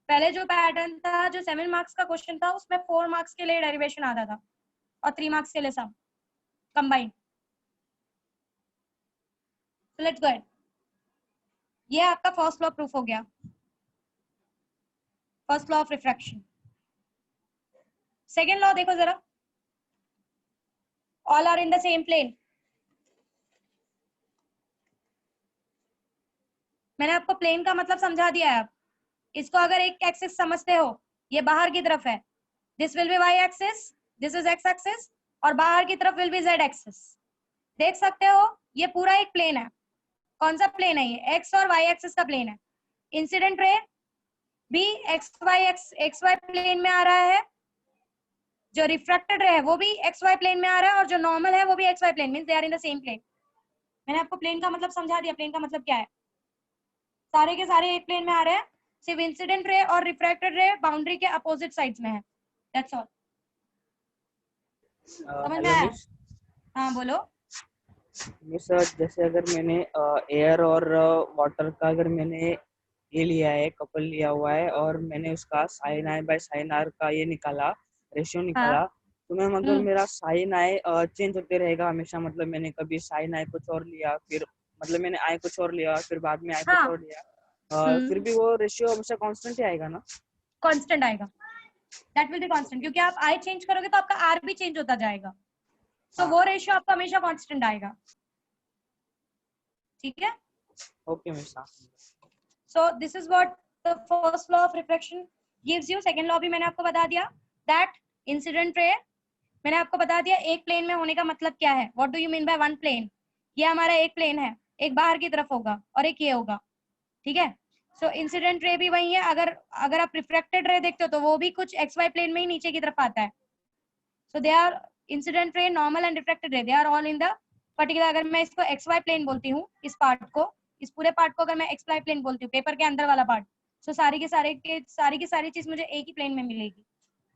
पहले जो पैटर्न था, जो 7 मार्क्स का क्वेश्चन था, उसमें 4 मार्क्स के लिए डेरिवेशन आता था और 3 मार्क्स के लिए some combined. So let's go ahead. ये आपका फर्स्ट लॉ प्रूफ हो गया. First law of refraction. Second law देखो जरा. All are in the same plane. मैंने आपको प्लेन का मतलब समझा दिया है. इसको अगर एक एक्सिस समझते हो, ये बाहर की तरफ है, this will be Y axis, this is X axis, और बाहर की तरफ विल बी जेड एक्सिस. देख सकते हो ये पूरा एक प्लेन है. कौन सा प्लेन है ये? एक्स और वाई एक्सिस का प्लेन है. इंसिडेंट रे भी एक्स वाई प्लेन में आ रहा है, जो रिफ्रैक्टेड रे है वो भी एक्स वाई प्लेन में आ रहा है, और जो नॉर्मल है वो भी X Y plane, means they are in the same plane. मैंने आपको प्लेन का मतलब समझा दिया, प्लेन का मतलब क्या है, सारे के सारे एक प्लेन में आ रहे हैं, सिर्फ इंसिडेंट रे और रिफ्रैक्टेड रे बाउंड्री के अपोजिट साइड्स में है, दैट्स ऑल। समझ में हेलो आया? मिस। हाँ बोलो। मिस जैसे अगर मैंने एयर और वाटर का अगर मैंने ये लिया है, कपल लिया हुआ है, और मैंने उसका sine I by sine R का ये निकाला, रेशियो निकाला, तो मैम अगर मेरा साइन आई चेंज होते रहेगा हमेशा, मतलब मैंने कभी साइन आई कुछ और लिया, फिर मतलब मैंने आई कुछ और लिया, फिर बाद में आई कुछ और लिया, फिर भी वो रेशियो हमेशा कांस्टेंट ही आएगा ना? कांस्टेंट आएगा, दैट विल बी कांस्टेंट, क्योंकि आप आई चेंज करोगे तो आपका आर भी चेंज होता जाएगा, तो वो रेशियो आपका हमेशा कांस्टेंट आएगा, ठीक है? Okay miss. So this is what the first law of reflection gives you. Second law भी मैंने आपको बता दिया, दैट इंसिडेंट रे, मैंने आपको बता दिया एक प्लेन में होने का मतलब क्या है, what do you mean by one plane. ये हमारा एक प्लेन है, एक बाहर की तरफ होगा और एक ये होगा, ठीक है? सो इंसिडेंट रे भी वही है, अगर आप रिफ्रैक्टेड रे देखते हो तो वो भी कुछ एक्स वाई प्लेन में ही नीचे की तरफ आता है। So they are incident ray, normal and refracted ray, they are all in the particular. अगर मैं इसको एक्स वाई प्लेन बोलती हूँ, इस पार्ट को, इस पूरे पार्ट को अगर मैं एक्स वाई प्लेन बोलती हूँ, पेपर के अंदर वाला पार्ट, सो सारी की सारी चीज मुझे एक ही प्लेन में मिलेगी,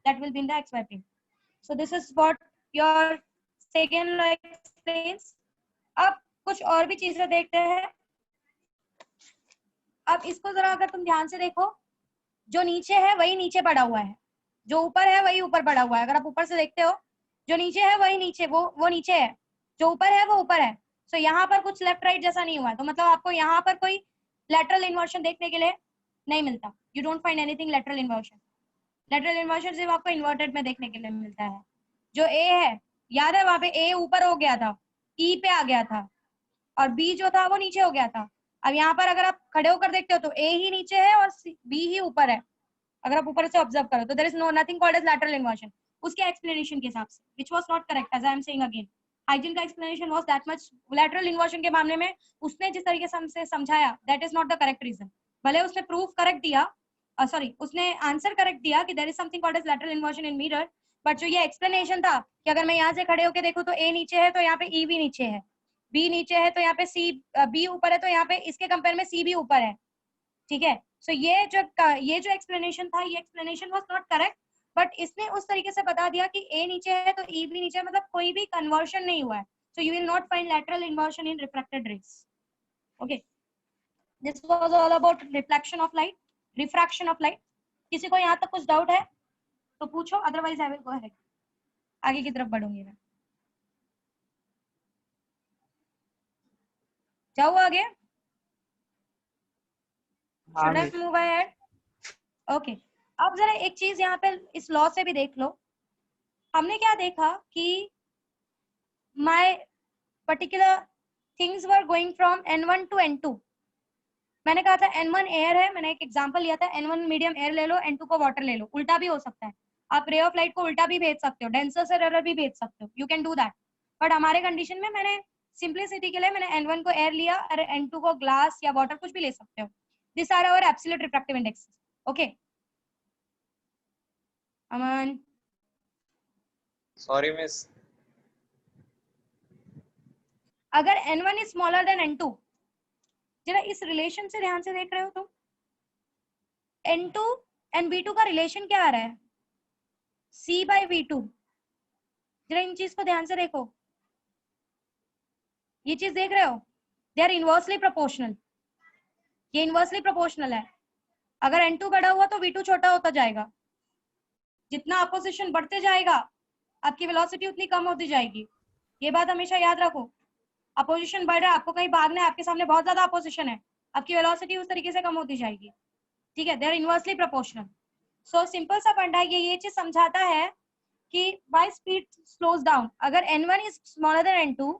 that will be in the X Y plane. So this is what your second law explains. अब कुछ और भी चीजें देखते हैं। अब इसको जरा अगर तुम ध्यान से देखो, जो नीचे है वही नीचे पड़ा हुआ है, जो ऊपर है वही ऊपर पड़ा हुआ है। अगर आप ऊपर से देखते हो, जो नीचे है वही नीचे, वो नीचे है, जो ऊपर है वो ऊपर है। सो यहाँ पर कुछ लेफ्ट राइट जैसा नहीं हुआ है, तो मतलब आपको यहाँ पर कोई लेटरल इन्वर्शन देखने के लिए नहीं मिलता। You don't find anything lateral inversion. Lateral inversion सिर्फ आपको इन्वर्टेड में देखने के लिए मिलता है। जो ए है, याद है वहां पे ए ऊपर हो गया था, ई पे आ गया था, और बी जो था वो नीचे हो गया था। अब यहाँ पर अगर आप खड़े होकर देखते हो तो ए ही नीचे है और बी ही ऊपर है, अगर आप ऊपर से ऑब्जर्व करो तो। There is no nothing called as lateral inversion उसके एक्सप्लेनेशन के हिसाब से, which was not correct as I am saying again. Huygens का explanation was that much. Lateral inversion के मामले में उसने जिस तरीके से हमसे समझाया, that is not the correct reason. भले उसने प्रूफ करेक्ट दिया, सॉरी उसने आंसर करेक्ट दिया कि there is something called as lateral inversion in mirror, but जो ये एक्सप्लेनेशन था कि अगर मैं यहाँ से खड़े होकर देखूं तो ए नीचे है तो यहाँ पे ई भी नीचे है, बी नीचे है तो यहाँ पे सी, बी ऊपर है तो यहाँ पे इसके कंपेयर में सी भी ऊपर है, ठीक है? सो ये जो एक्सप्लेनेशन था, ये explanation was not correct, but इसने उस तरीके से बता दिया कि ए नीचे है तो ई भी नीचे है, मतलब कोई भी कन्वर्शन नहीं हुआ है। So you will not find lateral inversion in refracted rays. Okay, this was all about reflection of light, refraction of light. किसी को यहाँ तक कुछ डाउट है तो पूछो, otherwise I will go ahead, आगे की तरफ बढ़ूंगी मैं। जाओ आगे, should I move ahead? Okay. अब जरा एक चीज यहाँ पे इस लॉ से भी देख लो। हमने क्या देखा कि my particular things were going from N1 to N2। मैंने कहा था N1 एयर है, मैंने एक एग्जांपल लिया था, N1 मीडियम एयर ले लो, N2 को वाटर ले लो। उल्टा भी हो सकता है, आप रे ऑफ लाइट को उल्टा भी भेज सकते हो, डेंसर से रेयर भी भेज सकते हो, you can do that. But हमारे कंडीशन में मैंने सिंपलिसिटी के लिए मैंने N1 को एयर लिया और N2 को ग्लास या वाटर, कुछ भी ले सकते हो। This are our absolute refractive index. Okay Aman, sorry miss. अगर N1 is smaller than N2, जरा इस रिलेशन से ध्यान से देख रहे हो तुम, N2 एंड V2 का रिलेशन क्या आ रहा है, C by V2। जरा इन चीज को ध्यान से देखो, ये चीज देख रहे हो, दे आर इनवर्सली प्रोपोर्शनल। ये इनवर्सली प्रोपोर्शनल है। अगर N2 बड़ा हुआ तो V2 छोटा होता जाएगा, जितना अपोजिशन बढ़ते जाएगा आपकी वेलोसिटी उतनी कम होती जाएगी। ये बात हमेशा याद रखो, अपोजिशन बढ़ रहा है, आपको कहीं भागना है, आपके सामने बहुत ज्यादा अपोजिशन है, आपकी वेलोसिटी उस तरीके से कम होती जाएगी, ठीक है? They are inversely proportional. So simple सा फंडा ये चीज समझाता है कि व्हाई स्पीड स्लोज डाउन। अगर N1 is smaller than N2,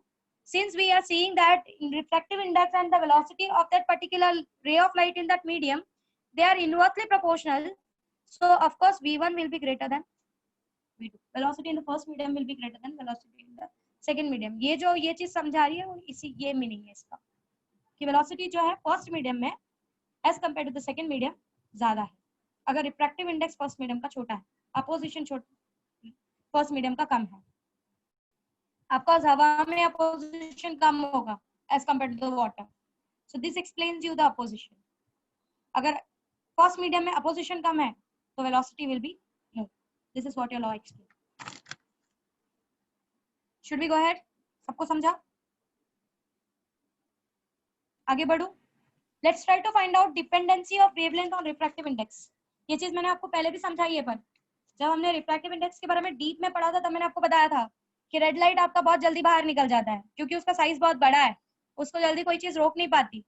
since we are seeing that in refractive index and the velocity of that particular ray of light in that medium, they are inversely proportional, so of course V1 will be greater than V2। velocity in the first medium will be greater than velocity in the second medium। ये चीज समझा रही है, इसी ये meaning है इसका कि velocity जो है फर्स्ट मीडियम में as compare to the second medium ज्यादा है। अगर रिफ्रैक्टिव इंडेक्स फर्स्ट मीडियम का छोटा है, अपोजिशन फर्स्ट मीडियम का कम है, आपका हवा में अपोजिशन कम होगा as compare to the water, so this explains you the opposition. अगर फर्स्ट मीडियम में अपोजिशन कम है तो velocity will be no. This is what your law explain. Should we go ahead? सबको समझा? आगे बढ़ू। Let's try to find out dependency of wavelength on refractive index. ये चीज मैंने आपको पहले भी समझाई है, पर जब हमने रिफ्रैक्टिव इंडेक्स के बारे में डीप में पढ़ा था तब मैंने आपको बताया था कि रेड लाइट आपका बहुत जल्दी बाहर निकल जाता है क्योंकि उसका साइज बहुत बड़ा है, उसको जल्दी कोई चीज रोक नहीं पाती।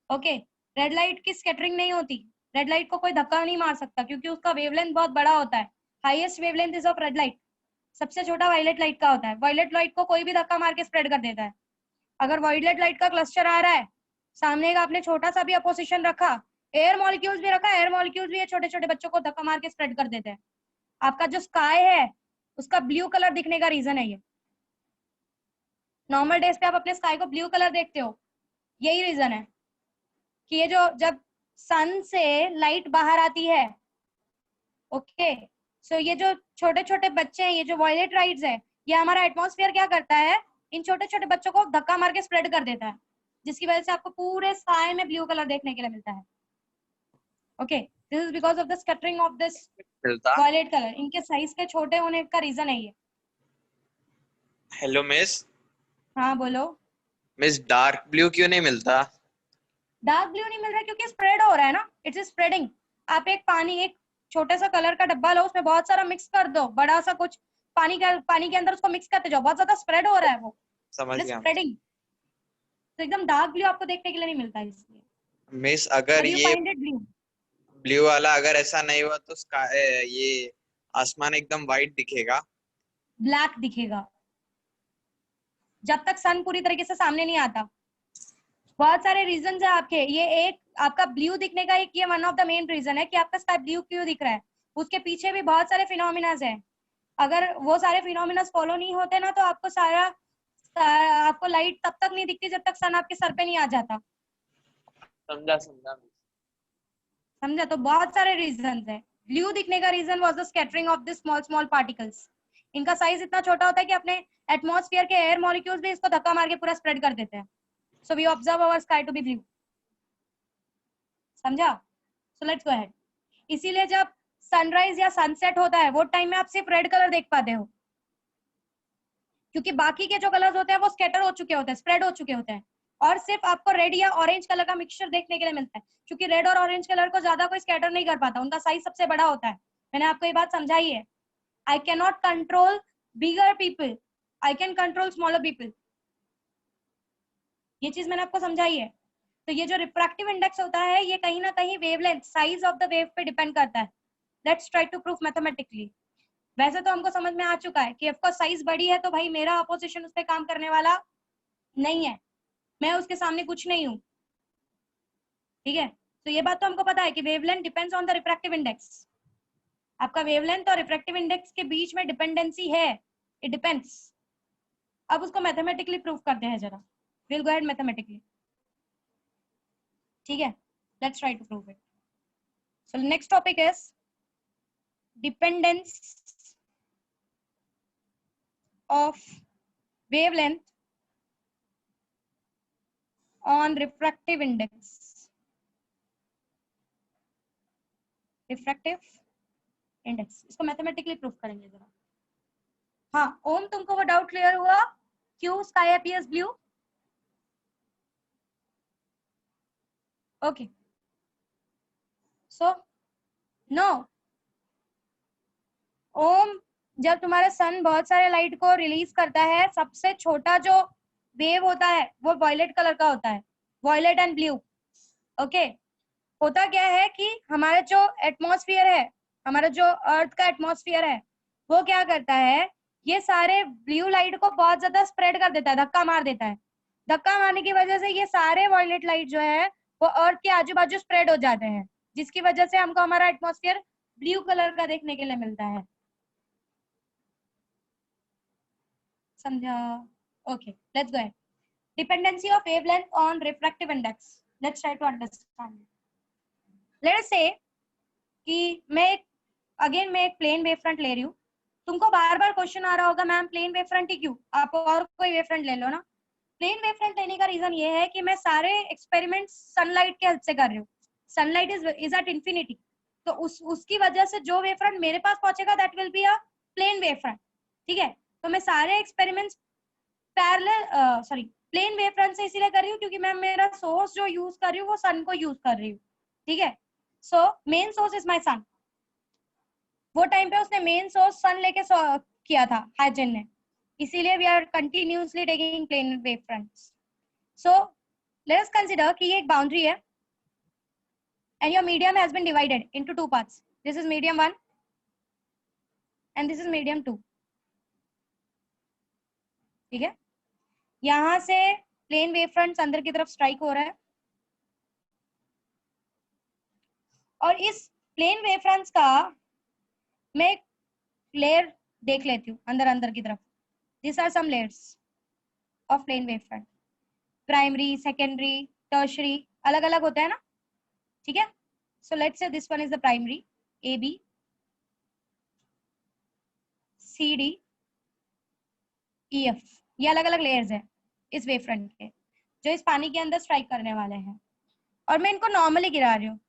ओके, रेड लाइट की स्कैटरिंग नहीं होती, रेड लाइट को कोई धक्का नहीं मार सकता क्योंकि उसका वेवलेंथ बहुत बड़ा होता है। Highest wavelength is of red light, सबसे छोटा वायलेट लाइट का होता है। वायलेट लाइट को कोई भी धक्का मार के स्प्रेड कर देता है। अगर वायलेट लाइट का क्लस्टर आ रहा है, सामने का आपने छोटा सा भी अपोजिशन रखा, एयर मॉलिक्यूल्स भी रखा, एयर मॉलिक्यूल्स भी ये छोटे छोटे बच्चों को धक्का मार के स्प्रेड कर देते हैं। आपका जो स्काई है उसका ब्लू कलर दिखने का रीजन है ये। नॉर्मल डेज पे आप अपने स्काई को ब्लू कलर देखते हो, यही रीजन है कि ये जो जब सन से लाइट बाहर आती है, ओके, सो ये जो छोटे छोटे बच्चे हैं, ये जो वायलेट लाइट्स है, ये हमारा एटमॉस्फेयर क्या करता है, इन छोटे छोटे बच्चों को धक्का मार के स्प्रेड कर देता है, जिसकी वजह से आपको पूरे स्काई में ब्लू कलर देखने के लिए मिलता है। Okay, this is because of the scattering of this violet colour. इनके साइज के छोटे होने का रीजन है ये। Hello miss. हाँ बोलो। मिस डार्क ब्लू क्यों नहीं मिलता? डार्क ब्लू नहीं मिल रहा क्योंकि स्प्रेड हो रहा है ना, इट्स स्प्रेडिंग। आप एक छोटे सा कलर का डब्बा लो, उसमें बहुत सारा मिक्स कर दो, बड़ा सा कुछ पानी के अंदर उसको मिक्स करते जाओ, बहुत ज्यादा स्प्रेड हो रहा है वो, समझ गया स्प्रेडिंग। तो एकदम डार्क ब्लू आपको देखने के लिए नहीं मिलता है इसलिए। मिस। अगर you ये find it blue, ब्लू वाला अगर ऐसा नहीं हुआ तो ये आसमान एकदम वाइट दिखेगा, ब्लैक दिखेगा जब तक सन पूरी तरीके से सामने नहीं आता। बहुत सारे रीजन है आपके, ये एक आपका ब्लू दिखने का एक ये one of the main reason है कि आपका स्काई ब्लू क्यों दिख रहा है। उसके पीछे भी बहुत सारे फिनोमिनास है, अगर वो सारे फिनोमिनास फॉलो नहीं होते ना तो आपको लाइट तब तक नहीं दिखती जब तक सन आपके सर पे नहीं आ जाता। समझा समझा समझा? तो बहुत सारे रीजन है। ब्लू दिखने का reason was the scattering of the small small particles. इनका साइज इतना छोटा होता है कि अपने एटमॉस्फेयर के एयर मॉलिक्यूल्स भी इसको धक्का मार के पूरा स्प्रेड कर देते हैं। So we observe our sky to be blue. समझा? So let's go ahead. इसीलिए जब सनराइज या सनसेट होता है वो टाइम में आप सिर्फ रेड कलर देख पाते हो, क्योंकि बाकी के जो कलर्स होते हैं वो स्कैटर हो चुके होते हैं, स्प्रेड हो चुके होते हैं, और सिर्फ आपको रेड या ऑरेंज कलर का मिक्सचर देखने के लिए मिलता है। क्योंकि रेड और ऑरेंज कलर को ज्यादा कोई स्कैटर नहीं कर पाता, उनका साइज सबसे बड़ा होता है। मैंने आपको ये बात समझाई है। I can not control bigger people, I can control smaller people. ये चीज मैंने आपको समझाई है। तो ये जो रिफ्रैक्टिव इंडेक्स होता है ये कहीं ना कहीं wavelength, size of the wave पे डिपेंड करता है। Let's try to proof mathematically. वैसे तो हमको समझ में आ चुका है कि ऑफकोर्स साइज बड़ी है तो भाई मेरा अपोजिशन उस पर काम करने वाला नहीं है, मैं उसके सामने कुछ नहीं हूँ, ठीक है। तो ये बात तो हमको पता है कि wavelength depends on the refractive index. आपका वेवलेंथ और रिफ्रैक्टिव इंडेक्स के बीच में डिपेंडेंसी है, इट डिपेंड्स। अब उसको मैथमेटिकली प्रूफ करते हैं जरा। विल गो अहेड मैथमेटिकली, ठीक है। Let's try to prove it. So next topic is dependence of wavelength on refractive index. Refractive index इसको मैथमेटिकली प्रूफ करेंगे जरा। हाँ ओम, तुमको वो डाउट क्लियर हुआ क्यों sky appears blue? Okay, so no Om, जब तुम्हारा सन बहुत सारे लाइट को रिलीज करता है, सबसे छोटा जो वेव होता है वो वॉयलेट कलर का होता है, वॉयलेट एंड ब्लू। ओके, होता क्या है कि हमारा जो एटमॉस्फेयर है, हमारा जो अर्थ का एटमॉस्फेयर है, वो क्या करता है, ये सारे ब्लू लाइट को बहुत ज्यादा स्प्रेड कर देता है, धक्का मार देता है। धक्का मारने की वजह से ये सारे वॉयलेट लाइट जो है वो अर्थ के आजू बाजू स्प्रेड हो जाते हैं, जिसकी वजह से हमको हमारा एटमॉस्फेयर ब्लू कलर का देखने के लिए मिलता है। समझा? Okay, let's go ahead. Dependency of wavelength on refractive index. Let's try to understand. Let us say कि मैं एक प्लेन वेव फ्रंट ले रही हूँ, तुमको बार बार क्वेश्चन आ रहा होगा मैम प्लेन वेव फ्रंट ही क्यों, आप और कोई वेव फ्रंट ले लो ना। प्लेन वेव फ्रंट लेने का रीजन ये है कि मैं सारे एक्सपेरिमेंट्स सनलाइट के हेल्प से कर रही हूँ, सनलाइट इज एट इंफिनिटी, तो उसकी वजह से जो वेव फ्रंट मेरे पास पहुंचेगा that will be a plane wave front, ठीक है। तो मैं सारे एक्सपेरिमेंट्स प्लेन वेव फ्रंट से इसीलिए कर रही हूँ क्योंकि मैं मेरा सोर्स जो यूज कर रही हूँ वो सन को यूज कर रही हूँ, ठीक है। So main source is my son. वो टाइम पे उसने मेन सोर्स सन लेके किया था हाइजेन ने, इसीलिए we are continuously taking plane wave fronts. So let us consider कि ये एक बाउंड्री है and your medium has been divided into two parts. This is medium 1 and this is medium 2, ठीक है। यहां से प्लेन वेव फ्रंट्स अंदर की तरफ स्ट्राइक हो रहा है और इस प्लेन वेव फ्रंट्स का मैं एक लेयर देख लेती हूँ अंदर की तरफ। These are some layers of plane wave front. Primary, secondary, tertiary अलग अलग होता है ना, ठीक है। So let's say this one is the primary, AB, CD, EF, ये अलग अलग लेयर्स है इस वेव फ्रंट के जो इस पानी के अंदर स्ट्राइक करने वाले हैं, और मैं इनको नॉर्मली गिरा रही हूँ।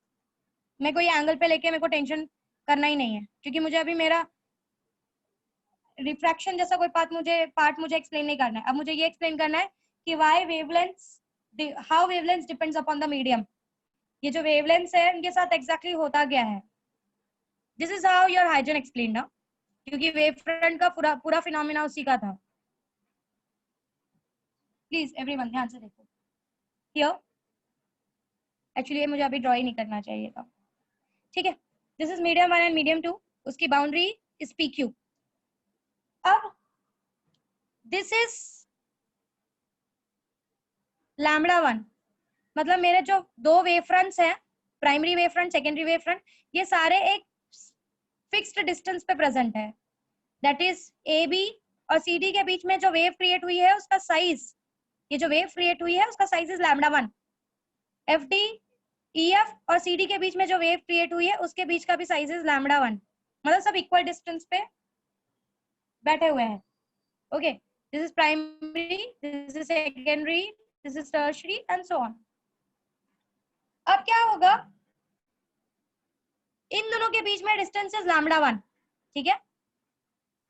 मैं कोई एंगल पे लेके मेरे को टेंशन करना ही नहीं है क्योंकि मुझे अभी मेरा रिफ्रैक्शन जैसा कोई पार्ट मुझे एक्सप्लेन नहीं करना है। अब मुझे ये एक्सप्लेन करना है कि why wavelengths, how wavelengths depends upon the medium. ये जो वेवलेंथ्स है इनके साथ एग्जैक्टली होता क्या है। This is how your Huygens explain ना, क्योंकि वेव फ्रंट का पूरा फिनोमेना उसी का था। प्लीज एवरीवन ध्यान से देखो। हियर एक्चुअली मुझे अभी ड्रॉ ही नहीं करना चाहिए था, ठीक है। This is medium 1 and medium 2, उसकी बाउंड्री इज PQ। अब दिस इज λ1, मतलब मेरे जो दो वेव फ्रंट्स हैं, primary wave front, secondary wave front, ये सारे एक फिक्स्ड डिस्टेंस पे प्रेजेंट है। दैट इज AB और CD के बीच में जो वेव क्रिएट हुई है उसका साइज, ये जो वेव क्रिएट हुई है उसका साइज इज λ1। FD, EF और CD के बीच में जो वेव क्रिएट हुई है उसके बीच का भी साइज इज λ1, मतलब सब इक्वल डिस्टेंस पे बैठे हुए हैं। Okay, this is primary, this is secondary, this is tertiary and so on. अब क्या होगा, इन दोनों के बीच में डिस्टेंस इज λ1, ठीक है।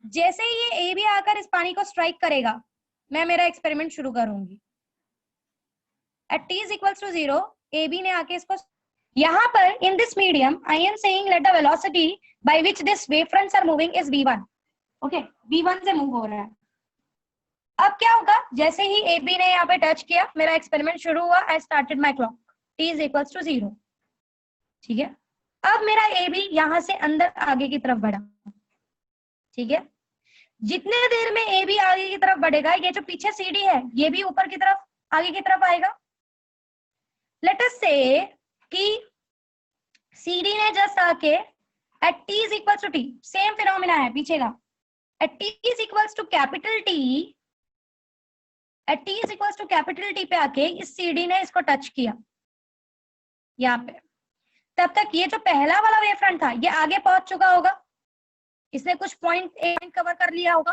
जैसे ही ये AB आकर इस पानी को स्ट्राइक करेगा मैं मेरा एक्सपेरिमेंट शुरू करूंगी। At t is equals to 0, AB ने आके इसको, यहाँ पर in this medium I am saying let the velocity by which this wave fronts are moving is v1। Okay, v1 से मूव हो रहा है। अब क्या होगा, जैसे ही AB ने यहाँ पे टच किया मेरा एक्सपेरिमेंट शुरू हुआ, I started my clock, t is equals to 0, ठीक है। अब मेरा AB यहाँ से अंदर आगे की तरफ बढ़ा, ठीक है। जितने देर में AB आगे की तरफ बढ़ेगा, ये जो पीछे CD है ये भी ऊपर की तरफ आगे की तरफ आएगा। लेट अस से कि CD ने जस्ट आके at t is equals to t, same phenomena है पीछे का, at t is equals to capital T, at t is equals to capital T पे आके इस CD ने इसको टच किया यहाँ पे। तब तक ये जो पहला वाला वेव फ्रंट था ये आगे पहुंच चुका होगा, इसने कुछ पॉइंट कवर कर लिया होगा।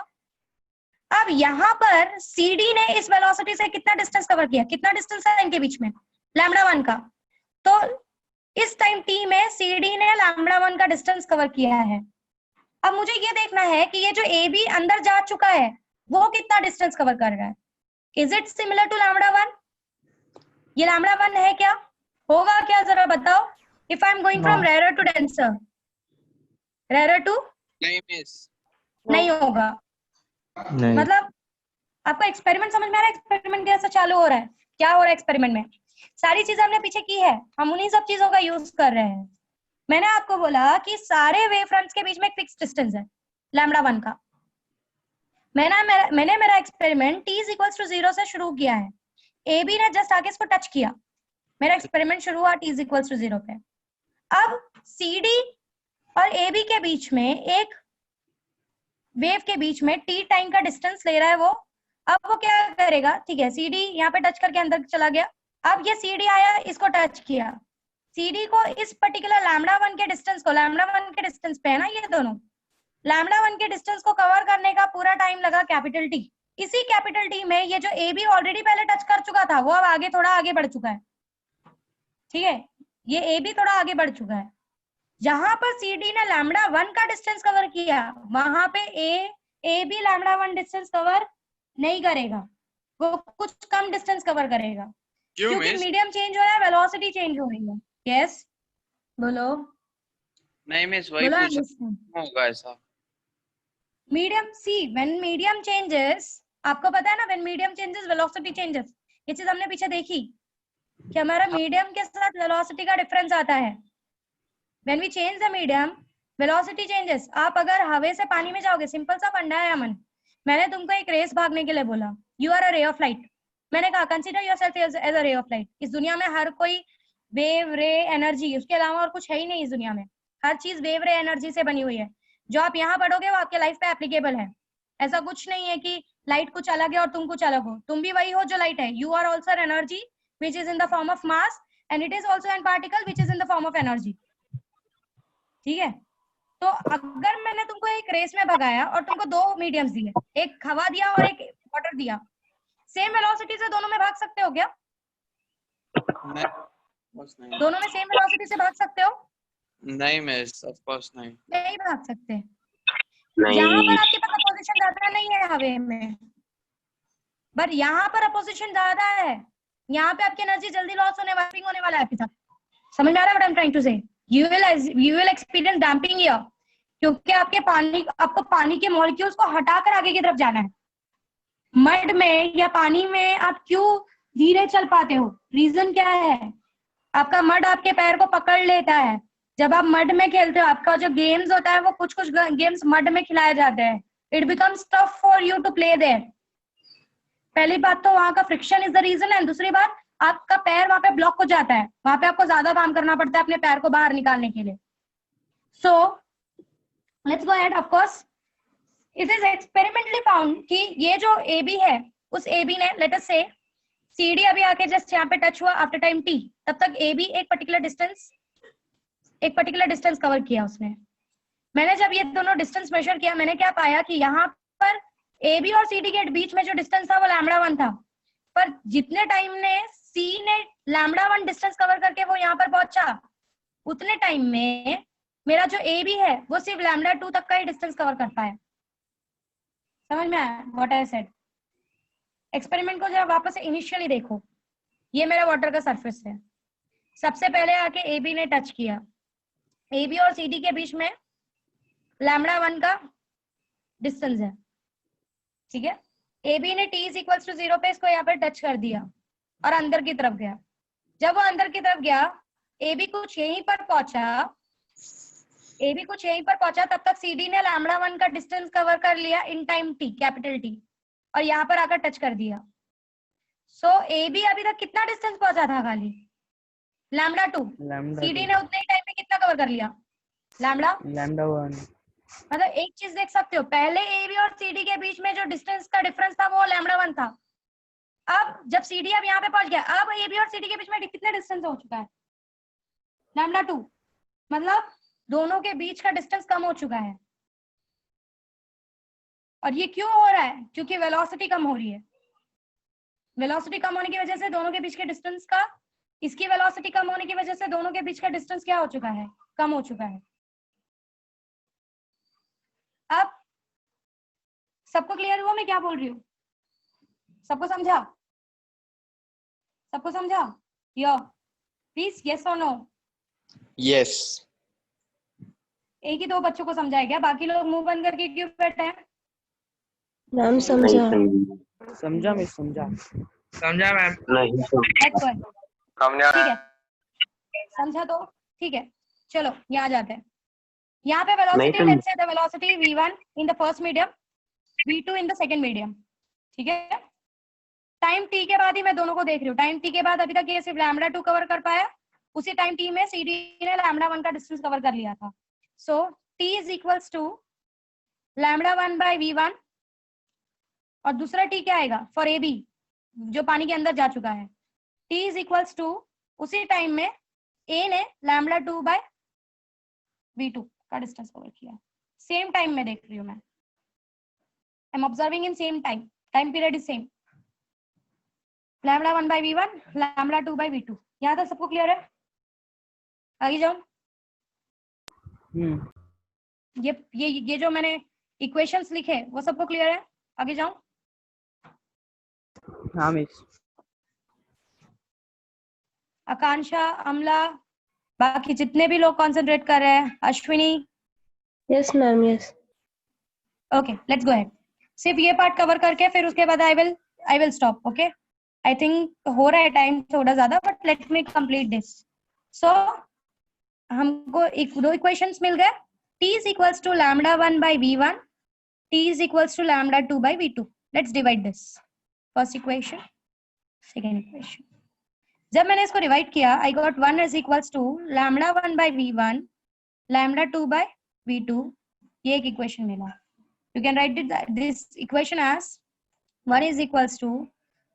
अब यहाँ पर CD ने इस वेलोसिटी से कितना डिस्टेंस कवर किया, कितना डिस्टेंस है इनके बीच में, λ1 का। तो इस टाइम t में CD ने λ1 का डिस्टेंस कवर किया है। अब मुझे ये देखना है कि ये जो AB अंदर जा चुका है वो कितना डिस्टेंस कवर कर रहा है। Is it similar to λ1? ये λ1 है क्या, होगा क्या, जरा बताओ। If I am going from rare to denser, rare to, नहीं मिस, नहीं होगा। नहीं। मतलब आपको एक्सपेरिमेंट समझ में आ रहा है, एक्सपेरिमेंट कैसा चालू हो रहा है, क्या हो रहा है एक्सपेरिमेंट में। सारी चीजें हमने पीछे की है, हम उन्हीं सब चीजों का यूज कर रहे हैं। मैंने आपको बोला कि सारे वेव फ्रंट्स के बीच में एक फिक्स डिस्टेंस है λ1 का। मैंने मेरा experiment t is equals to 0 से शुरू किया है। AB ने जस्ट आके इसको टच किया, मेरा एक्सपेरिमेंट शुरू हुआ t is equals to 0 पे। अब CD और AB के बीच में एक वेव के बीच में t टाइम का डिस्टेंस ले रहा है वो। अब वो क्या करेगा, ठीक है, CD यहाँ पे टच करके अंदर चला गया। अब ये CD आया, इसको टच किया, CD को इस पर्टिकुलर लैम्डा 1 के डिस्टेंस को, लैम्डा 1 के डिस्टेंस पे है ना ये दोनों, लैम्डा 1 के डिस्टेंस को कवर करने का पूरा टाइम लगा कैपिटल T। इसी कैपिटल T में ये जो AB ऑलरेडी पहले टच कर चुका था वो अब आगे थोड़ा आगे बढ़ चुका है, ठीक है, ये AB थोड़ा आगे बढ़ चुका है। जहां पर CD ने लैम्डा 1 का डिस्टेंस कवर किया वहां पे AB लैम्डा 1 डिस्टेंस कवर नहीं करेगा, वो कुछ कम डिस्टेंस कवर करेगा क्यों क्योंकि मिस? मीडियम चेंज हो रहा है, वेलोसिटी चेंज हो रही है। यस बोलो नहीं मिस, वही बोलो। पूछा होगा ऐसा। Medium see when medium changes, आपको पता है ना when medium changes velocity changes, ये चीज हमने पीछे देखी कि हमारा मीडियम के साथ वेलोसिटी का डिफरेंस आता है। When we change the medium velocity changes. आप अगर हवा से पानी में जाओगे, सिंपल सा फंडा है अमन, मैंने तुमको एक रेस भागने के लिए बोला, you are a ray of light, मैंने कहा consider yourself as a ray of light. इस दुनिया में हर कोई वेव, रे, एनर्जी, उसके अलावा और कुछ है ही नहीं इस दुनिया में, हर चीज वेव, रे, एनर्जी से बनी हुई है। जो आप यहाँ पढ़ोगे वो आपके लाइफ पे एप्लीकेबल है। ऐसा कुछ नहीं है कि लाइट कुछ अलग है और तुम कुछ अलग हो, तुम भी वही हो जो लाइट है। You are also energy which is in the form of mass and it is also an particle which is in the form of energy, ठीक है। तो अगर मैंने तुमको एक रेस में भगाया और तुमको दो मीडियम्स दिए, एक हवा दिया और एक वाटर दिया, सेम वेलोसिटी से दोनों में भाग सकते हो क्या? नहीं, दोनों में सेम वेलोसिटी से भाग सकते हो? नहीं मिस, ऑफ कोर्स नहीं। नहीं भाग सकते। यहाँ पर आपके पास अपोजिशन ज्यादा नहीं है हवे में, बट यहाँ पर अपोजिशन ज्यादा है। यहाँ पे आपकी एनर्जी जल्दी लॉस होने वाला है आपके साथ। समझ में आ रहा है what I am trying to say? You will experience damping here, क्योंकि आपको पानी के मॉलिक्यूल्स को हटाकर आगे की तरफ जाना है। मड में या पानी में आप क्यों धीरे चल पाते हो? रीजन क्या है? आपका मड आपके पैर को पकड़ लेता है। जब आप मड में खेलते हो, आपका जो गेम्स होता है वो कुछ गेम्स मड में खिलाए जाते हैं, it becomes tough for you to play there. पहली बात तो वहां का friction is the reason, and दूसरी बात आपका पैर वहां पे ब्लॉक हो जाता है, वहां पे आपको ज्यादा काम करना पड़ता है अपने पैर को बाहर निकालने के लिए। सो let's go ahead. Of course it is experimentally found कि ये जो AB है, उस AB ने, लेट अस से CD अभी आके जस्ट यहाँ पे टच हुआ आफ्टर टाइम T, तब तक AB एक पर्टिकुलर डिस्टेंस कवर किया उसने। मैंने जब ये दोनों डिस्टेंस मेजर किया, मैंने क्या पाया कि यहाँ पर AB और CD के बीच में जो डिस्टेंस था वो λ1 था, पर जितने टाइम ने C ने λ1 डिस्टेंस कवर करके वो यहाँ पर पहुंचा, उतने टाइम में मेरा जो AB है वो सिर्फ λ2 तक का ही डिस्टेंस कवर कर पाया। समझ में आया व्हाट आई सेड? एक्सपेरिमेंट को जरा वापस से इनिशियली देखो। ये मेरा वाटर का सरफेस है, सबसे पहले आके AB ने टच किया, AB और CD के बीच में λ1 का डिस्टेंस है, ठीक है। AB ने T = 0 पे इसको यहाँ पर टच कर दिया और अंदर की तरफ गया। जब वो अंदर की तरफ गया, AB कुछ यहीं पर पहुंचा, तब तक CD ने λ1 का डिस्टेंस कवर कर लिया in time T, capital T, और यहाँ पर आकर टच कर दिया। सो AB अभी तक कितना डिस्टेंस पहुंचा था? खाली λ2। CD ने उतने ही टाइम में कितना कवर कर लिया? λ1। मतलब एक चीज देख सकते हो, पहले AB और CD के बीच में जो डिस्टेंस का डिफरेंस था वो λ1 था। अब जब CD अब यहाँ पे पहुंच गया, अब AB और CD के बीच में कितना डिस्टेंस हो चुका है? λ2। मतलब दोनों के बीच का डिस्टेंस कम हो चुका है। और ये क्यों हो रहा है? क्योंकि वेलोसिटी कम हो रही है। वेलोसिटी कम होने की वजह से दोनों के बीच के डिस्टेंस का, इसकी वेलोसिटी कम होने की वजह से दोनों के बीच का डिस्टेंस क्या हो चुका है? कम हो चुका है। अब सबको क्लियर हुआ मैं क्या बोल रही हूँ? सबको समझा? यो प्लीज, यस और नो? यस। एक ही दो बच्चों को समझाया गया, बाकी लोग मुंह बंद करके क्यों बैठे हैं? मैम समझा। समझा मिस, समझा मैम। नहीं ठीक है, समझा तो ठीक है। चलो यहाँ जाते हैं। यहाँ पे velocity, let's say the velocity v1 in the first medium, v2 in the second medium, ठीक है। टाइम t के बाद ही मैं दोनों को देख रही हूँ। टाइम t के बाद अभी तक ये सिर्फ λ2 कवर कर पाया, उसी टाइम t में CD ने λ1 का डिस्टेंस कवर कर लिया था। सो t = λ1 by v1, और दूसरा t क्या आएगा फॉर AB जो पानी के अंदर जा चुका है? t = उसी टाइम में ए ने लैम्बडा 2 बाय v2 का डिस्टेंस कवर किया। सेम टाइम में देख रही हूँ मैं, I am observing in same time, time period is same. Lambda 1 by v1, lambda 2 by v2। यहाँ तक सबको क्लियर है? आगे जाओ। ये जो मैंने इक्वेशंस लिखे वो सबको क्लियर है? आगे जाओ। हाँ मिस। आकांक्षा, अमला, बाकी जितने भी लोग कंसंट्रेट कर रहे हैं, Ashwini. Yes ma'am yes. Okay let's go ahead. सिर्फ ये पार्ट कवर करके फिर उसके बाद I will stop. Okay I think हो रहा है टाइम थोड़ा ज्यादा, but let me complete this. So हमको दो इक्वेशंस मिल गए। t is equals to lambda 1 by v1, t is equals to lambda 2 by v2. Let's divide this. First equation, second equation. जब मैंने इसको डिवाइड किया, I got 1 is equals to lambda 1 by v1, lambda 2 by v2. ये एक equation मिला। You can write this equation as 1 is equals to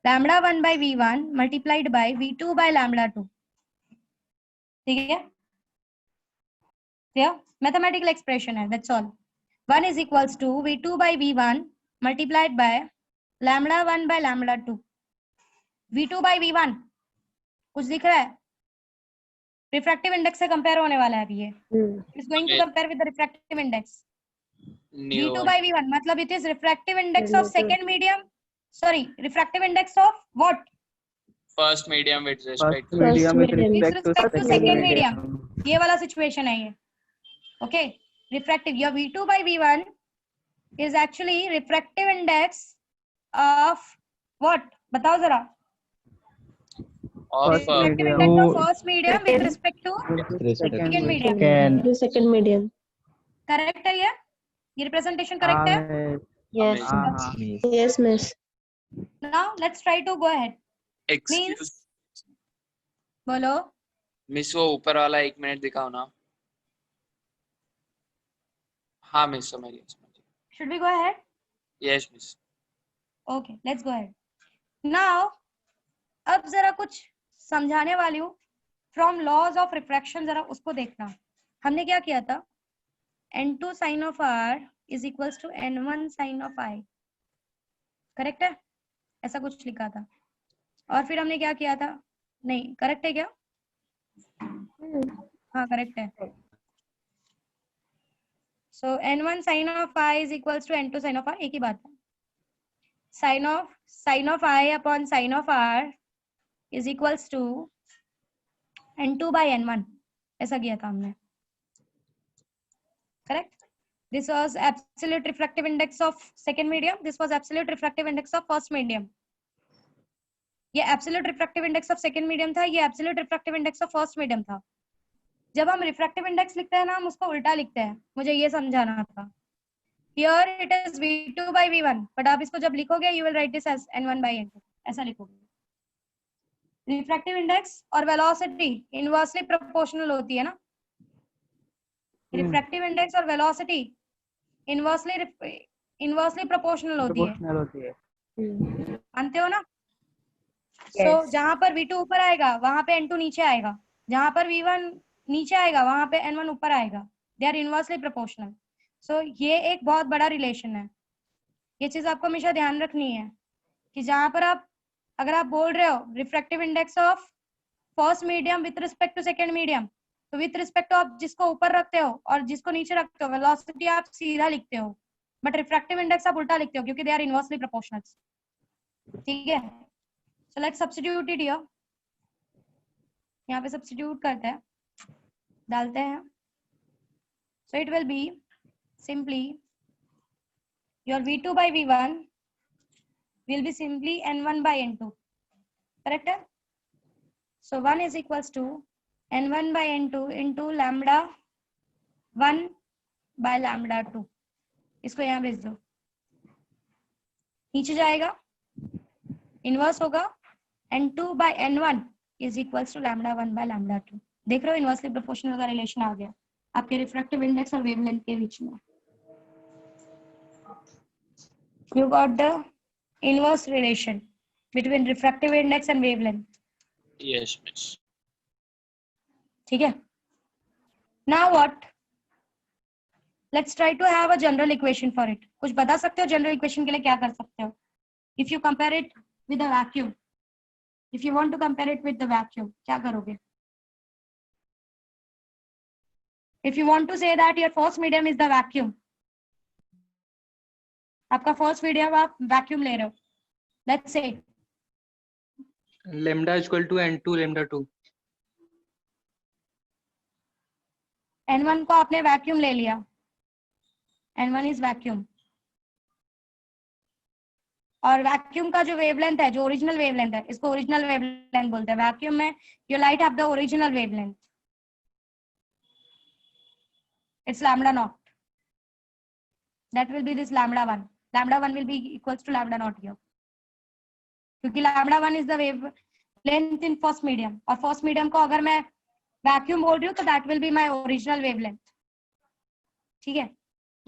lambda 1 by v1 multiplied by v2 by lambda 2. ठीक है? Yeah, mathematical expression है, that's all. 1 is equals to v2 by v1 multiplied by lambda 1 by lambda 2. v2 by v1 कुछ दिख रहा है? Refractive index से compare होने वाला है अभी ये। Is going to compare with the refractive index. v2 by v1 मतलब it is refractive index of second medium, sorry, refractive index of what? First medium with respect to second medium. ये वाला situation है ये। Okay refractive, your v2 by v1 is actually refractive index of what? बताओ जरा। refractive index of first medium with respect to second medium. Second medium. Correct है ये representation correct है? Yes. Yes miss. Now let's try to go ahead. Excuse बोलो। Miss वो ऊपर वाला 1 minute दिखाओ ना। हाँ मिस समझिए। Should we go ahead? Yes miss. Okay, let's go ahead. Now अब जरा कुछ समझाने वाली हूँ फ्रॉम लॉज ऑफ रिफ्रैक्शन, जरा उसको देखना। हमने क्या किया था? n2 sin of r is equals to n1 sin of i, correct है? ऐसा कुछ लिखा था। और फिर हमने क्या किया था? नहीं, करेक्ट है क्या? हाँ करेक्ट है। So n1 sin of i is equals to n2 sin of r, एक ही बात है। sin of i upon sin of r is equals to n2 by n1, ऐसा किया था हमने, correct? This was absolute refractive index of second medium, this was absolute refractive index of first medium. ये absolute refractive index of second medium था, ये absolute refractive index of first medium था। जब हम refractive index लिखते हैं ना, हम उसको उल्टा लिखते हैं, मुझे ये समझाना था। Here it is v2 by v1, but आप इसको जब लिखोगे you will write this as n1 by n2, ऐसा लिखोगे। रिफ्रैक्टिव इंडेक्स और वेलोसिटी इनवर्सली प्रोपोर्शनल होती है ना? रिफ्रैक्टिव इंडेक्स और वेलोसिटी इनवर्सली प्रोपोर्शनल होती है। मानते हो ना? सो जहां पर v2 ऊपर आएगा वहां पे n2 नीचे आएगा, जहां पर v1 नीचे आएगा वहां पे n1 ऊपर आएगा। They are inversely proportional. So ये एक बहुत बड़ा रिलेशन है, ये चीज आपको हमेशा ध्यान रखनी है कि जहां पर आप, अगर आप बोल रहे हो refractive index of first medium with respect to second medium, तो विथ रिस्पेक्ट टू आप जिसको ऊपर रखते हो और जिसको नीचे रखते हो, वेलोसिटी आप सीधा लिखते हो, बट रिफ्रैक्टिव इंडेक्स आप उल्टा लिखते हो क्योंकि दे आर इनवर्सली प्रोपोर्शनल। ठीक है, so let's substitute it here. यहाँ पे सब्स्टिट्यूट करते हैं, डालते हैं। So it will be simply your v2 by v1 will be simply n1 by n2, correct? So 1 is equals to n1 by n2 into lambda 1 by lambda 2। इसको यहाँ भेज दो, नीचे जाएगा, इनवर्स होगा, n2 by n1 is equals to lambda 1 by lambda 2। देख रहे हो इनवर्सली प्रोपोर्शनल का रिलेशन आ गया आपके रिफ्रैक्टिव इंडेक्स और वेवलेंथ के बीच में। You got the inverse relation between refractive index and wavelength. Yes miss। ठीक है. Now what? Let's try to have a general equation for it. कुछ बता सकते हो general equation के लिए क्या कर सकते हो? If you compare it with a vacuum, if you want to compare it with the vacuum, क्या करोगे? If you want to say that your first medium is the vacuum, आपका first medium आप vacuum ले रहे हो. Let's say lambda is equal to n2 lambda 2. N1 को आपने vacuum ले लिया. N1 is vacuum. और वैक्यूम का जो वेवलेंथ है, जो ओरिजिनल वेवलेंथ है, इसको ओरिजिनल वेवलेंथ बोलते हैं. वैक्यूम में your light have the original wavelength. It's lambda naught. That will be this lambda 1. Lambda 1 will be equals to lambda naught here. क्योंकि lambda 1 is the wavelength in first medium. और first medium को अगर मैं vacuum बोल रही हूँ तो that will be my original wavelength. ठीक है.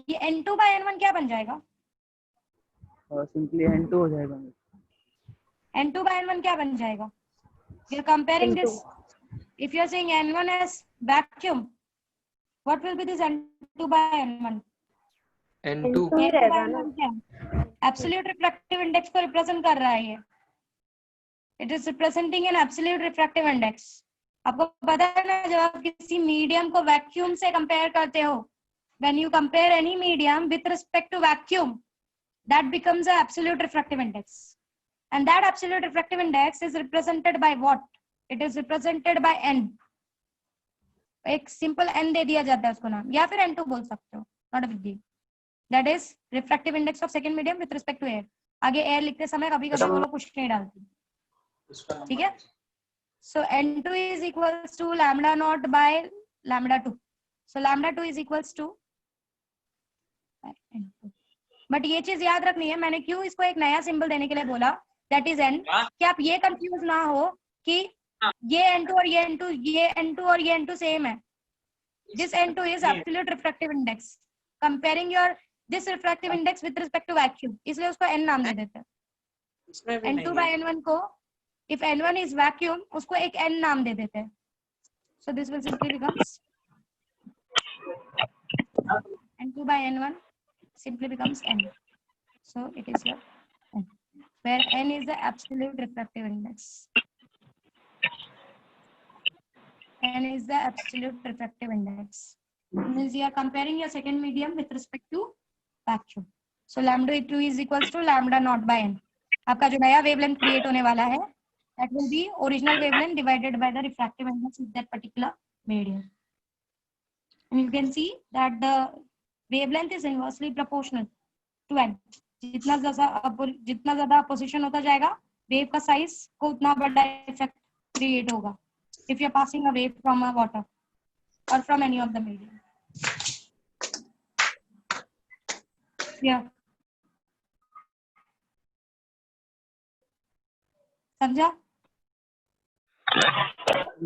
ये N2 by N1 क्या बन जाएगा? सिंपली N2 हो जाएगा. N2 by N1 क्या बन जाएगा? You're comparing this. If you're saying N1 as vacuum, what will be this N2 by N1? n2 absolute refractive index को रिप्रेजेंट कर रहा है ये. It is representing an absolute refractive index. आपको पता है ना, जब आप किसी मीडियम को वैक्यूम से कंपेयर करते हो, when you compare any medium with respect to vacuum, that becomes a absolute refractive index. And that absolute refractive index is represented by what? It is represented by n. एक simple n दे दिया जाता है उसको नाम, या फिर n2 बोल सकते हो. Not a big deal. That is refractive index of second medium with respect to air. आगे air लिखते समय कभी कभी वो लोग कुछ नहीं डालते. ठीक है. So n2 is equals to lambda naught by lambda 2. So lambda 2 is equals to n2. But ये चीज याद रखनी है, मैंने क्यों इसको एक नया सिंबल देने के लिए बोला, that is n, कि आप ये कंफ्यूज ना हो कि ये n2 और ये n2, ये n2 और ये n2 सेम है. This n2 is absolute refractive index. Comparing your this refractive index with respect to vacuum, इसलिए उसको n नाम दे देते हैं. N2 by N1 को, if N1 is vacuum, उसको एक n नाम दे देते हैं. So this will simply becomes N2 by N1 simply becomes n. So it is your n, where n is the absolute refractive index. N is the absolute refractive index. Means you are comparing your second medium with respect to vacuum. So lambda 2 is equals to lambda naught by n. आपका जो नया wavelength create होने वाला है, that will be original wavelength divided by the refractive index of that particular medium. And you can see that the wavelength is inversely proportional to n. जितना ज़्यादा opposition होता जाएगा, wave का size को उतना बड़ा effect create होगा. If you are passing a wave from a water or from any of the medium. Yeah. समझा?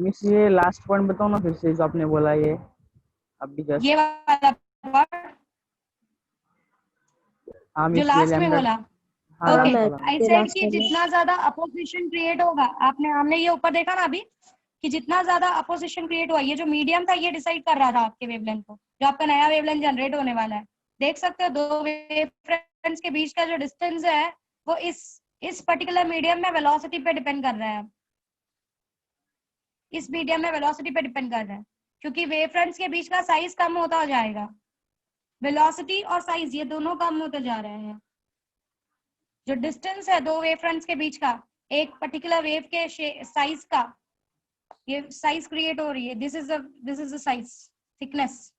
मिस ये लास्ट पॉइंट बताओ ना फिर से, जो आपने बोला ये अभी जस्ट. ये वाला part हाँ जो मिस, लास्ट में बोला. हाँ Okay. last वाला. I said कि जितना ज्यादा अपोजिशन क्रिएट होगा, हमने ये ऊपर देखा ना अभी, कि जितना ज्यादा अपोजिशन क्रिएट हुआ, ये जो मीडियम था ये डिसाइड कर रहा था आपके वेवलेंथ को, जो आपका नया वेवलेंथ जनरेट होने वाला है. देख सकते हो दो वेवफ्रंट्स के बीच का जो डिस्टेंस है वो इस पर्टिकुलर मीडियम में वेलोसिटी पे डिपेंड कर रहा है. इस मीडियम में वेलोसिटी पे डिपेंड कर रहा है, क्योंकि वेवफ्रंट्स के बीच का साइज कम होता जाएगा. वेलोसिटी और साइज ये दोनों कम होते जा रहे हैं. जो डिस्टेंस है दो वेवफ्रंट्स के बीच का, एक पर्टिकुलर वेव के साइज का, ये साइज क्रिएट हो रही है. This is the size, thickness,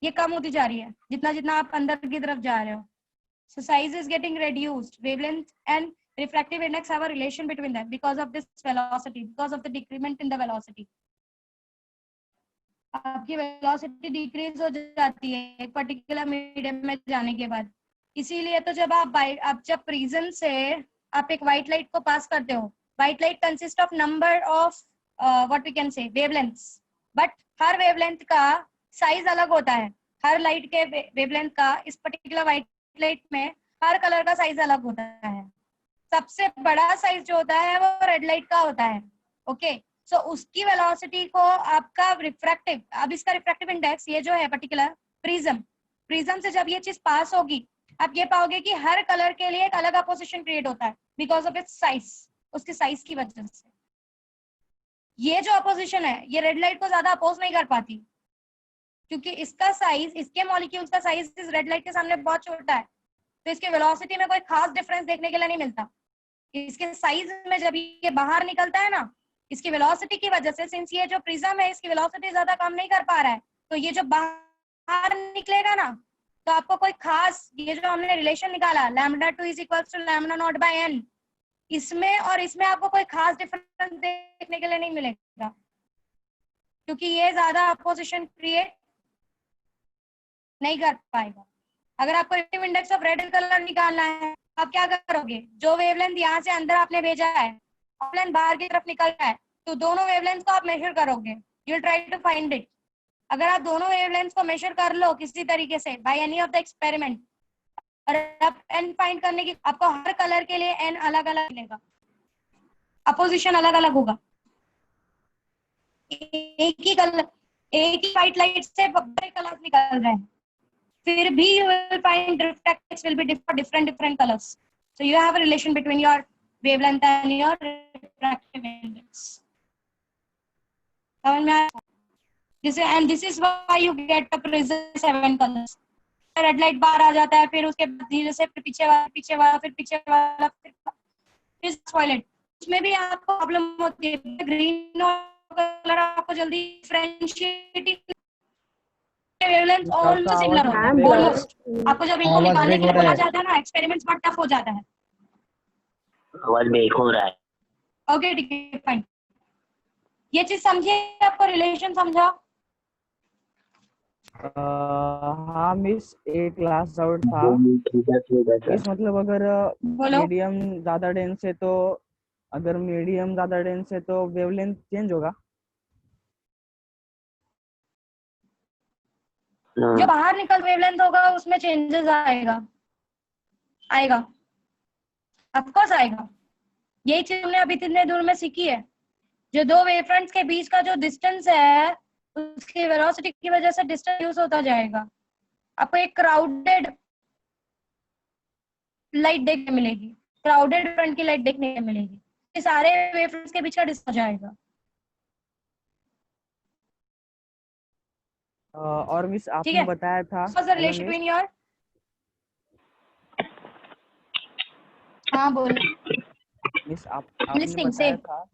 ये कम होती जा रही है जितना जितना आप अंदर की तरफ जा रहे हो. So size is getting reduced. Wavelength and refractive index have a relation between them because of this velocity, because of the decrement in the velocity. आपकी velocity decrease हो जाती है एक particular medium में जाने के बाद. इसीलिए तो जब आप जब प्रिज्म से आप एक white light को पास करते हो, white light consists of number of what we can say wavelengths, but her wavelength का size अलग होता है. हर light के wavelength का इस particular white लाइट में हर कलर का साइज अलग होता है. सबसे बड़ा साइज जो होता है वो रेड लाइट का होता है. ओके, सो उसकी वेलोसिटी को आपका रिफ्रैक्टिव, अब इसका रिफ्रैक्टिव इंडेक्स ये जो है पर्टिकुलर प्रिज्म से जब ये चीज पास होगी, आप ये पाओगे कि हर कलर के लिए एक अलग अपोजिशन क्रिएट होता है बिकॉज ऑफ इट्स साइज, उसके साइज की वजह से। ये जो अपोजिशन है ये रेड लाइट को ज्यादा अपोज नहीं कर पाती क्योंकि इसका साइज, इसके मॉलिक्यूल्स का साइज इस रेड लाइट के सामने बहुत छोटा है, तो इसके वेलोसिटी में कोई खास डिफरेंस देखने के लिए नहीं मिलता। इसके साइज में जब ये बाहर निकलता है ना, इसकी वेलोसिटी की वजह से, सिंस ये जो प्रिज्म है इसकी वेलोसिटी ज्यादा कम नहीं कर पा रहा है, तो ये जो बाहर निकलेगा ना, तो आपको कोई खास, ये जो हमने रिलेशन निकाला λ2 = λ0/n, इसमें और इसमें आपको कोई खास डिफरेंस देखने के लिए नहीं मिलेगा क्योंकि ये ज्यादा अपोजिशन क्रिएट नहीं कर पाएगा। अगर आपको refractive index of red colour निकालना है, आप क्या करोगे, जो वेवलेंथ यहाँ से अंदर आपने भेजा है, वेवलेंथ बाहर की तरफ निकल रहा है, तो दोनों वेवलेंथ को आप मेजर करोगे, you will try to find it. अगर आप दोनों वेवलेंथ को मेजर कर लो किसी तरीके से by any of the experiment, और आप n फाइंड करने की, आपको हर कलर के लिए n अलग अलग मिलेगा, अपोजिशन अलग अलग होगा। एक ही कलर, एक ही व्हाइट लाइट से बड़े कलर्स निकल रहे हैं, फिर भी you will find refractance will be different colors. So you have a relation between your wavelength and your refractive index. समझ में आया? This is why you get a prism 7 colors. Red light बाहर आ जाता है, फिर उसके बाद धीरे से पीछे वाला, फिर पीछे वाला, फिर वायलेट, उसमें भी आपको प्रॉब्लम होती है। ग्रीन कलर आपको जल्दी डिफरेंशिएट, वेवलेंथ ऑलमोस्ट सिमिलर होता है, ऑलमोस्ट। आपको जब इनको निकालने के लिए बोला जाता है ना, एक्सपेरिमेंट्स बहुत टफ हो जाता है। आवाज ब्रेक हो रहा है। ओके ठीक है, फाइन। ये चीज समझिए, आपको रिलेशन समझा? हाँ मिस, एक क्लास आउट था मिस, मतलब अगर मीडियम ज्यादा डेंस है तो, अगर मीडियम ज्यादा डेंस है तो वेवलेंथ चेंज होगा? जो बाहर निकल वेवलेंथ होगा उसमें चेंजेस आएगा, ऑफ कोर्स आएगा। यही चीज हमने अभी इतने दूर में सीखी है। जो दो वेवफ्रंट्स के बीच का जो डिस्टेंस है, उसकी वेलोसिटी की वजह से डिस्टेंस यूज होता जाएगा। आपको एक क्राउडेड लाइट देखने मिलेगी, क्राउडेड फ्रंट की लाइट देखने को मिलेगी, ये सारे वेवफ्रंट्स के बीच का डिस्टेंस हो जाएगा। और मिस आपने बताया था रिलेशन बिटवीन योर, हाँ बोलो मिस, आपने बताया था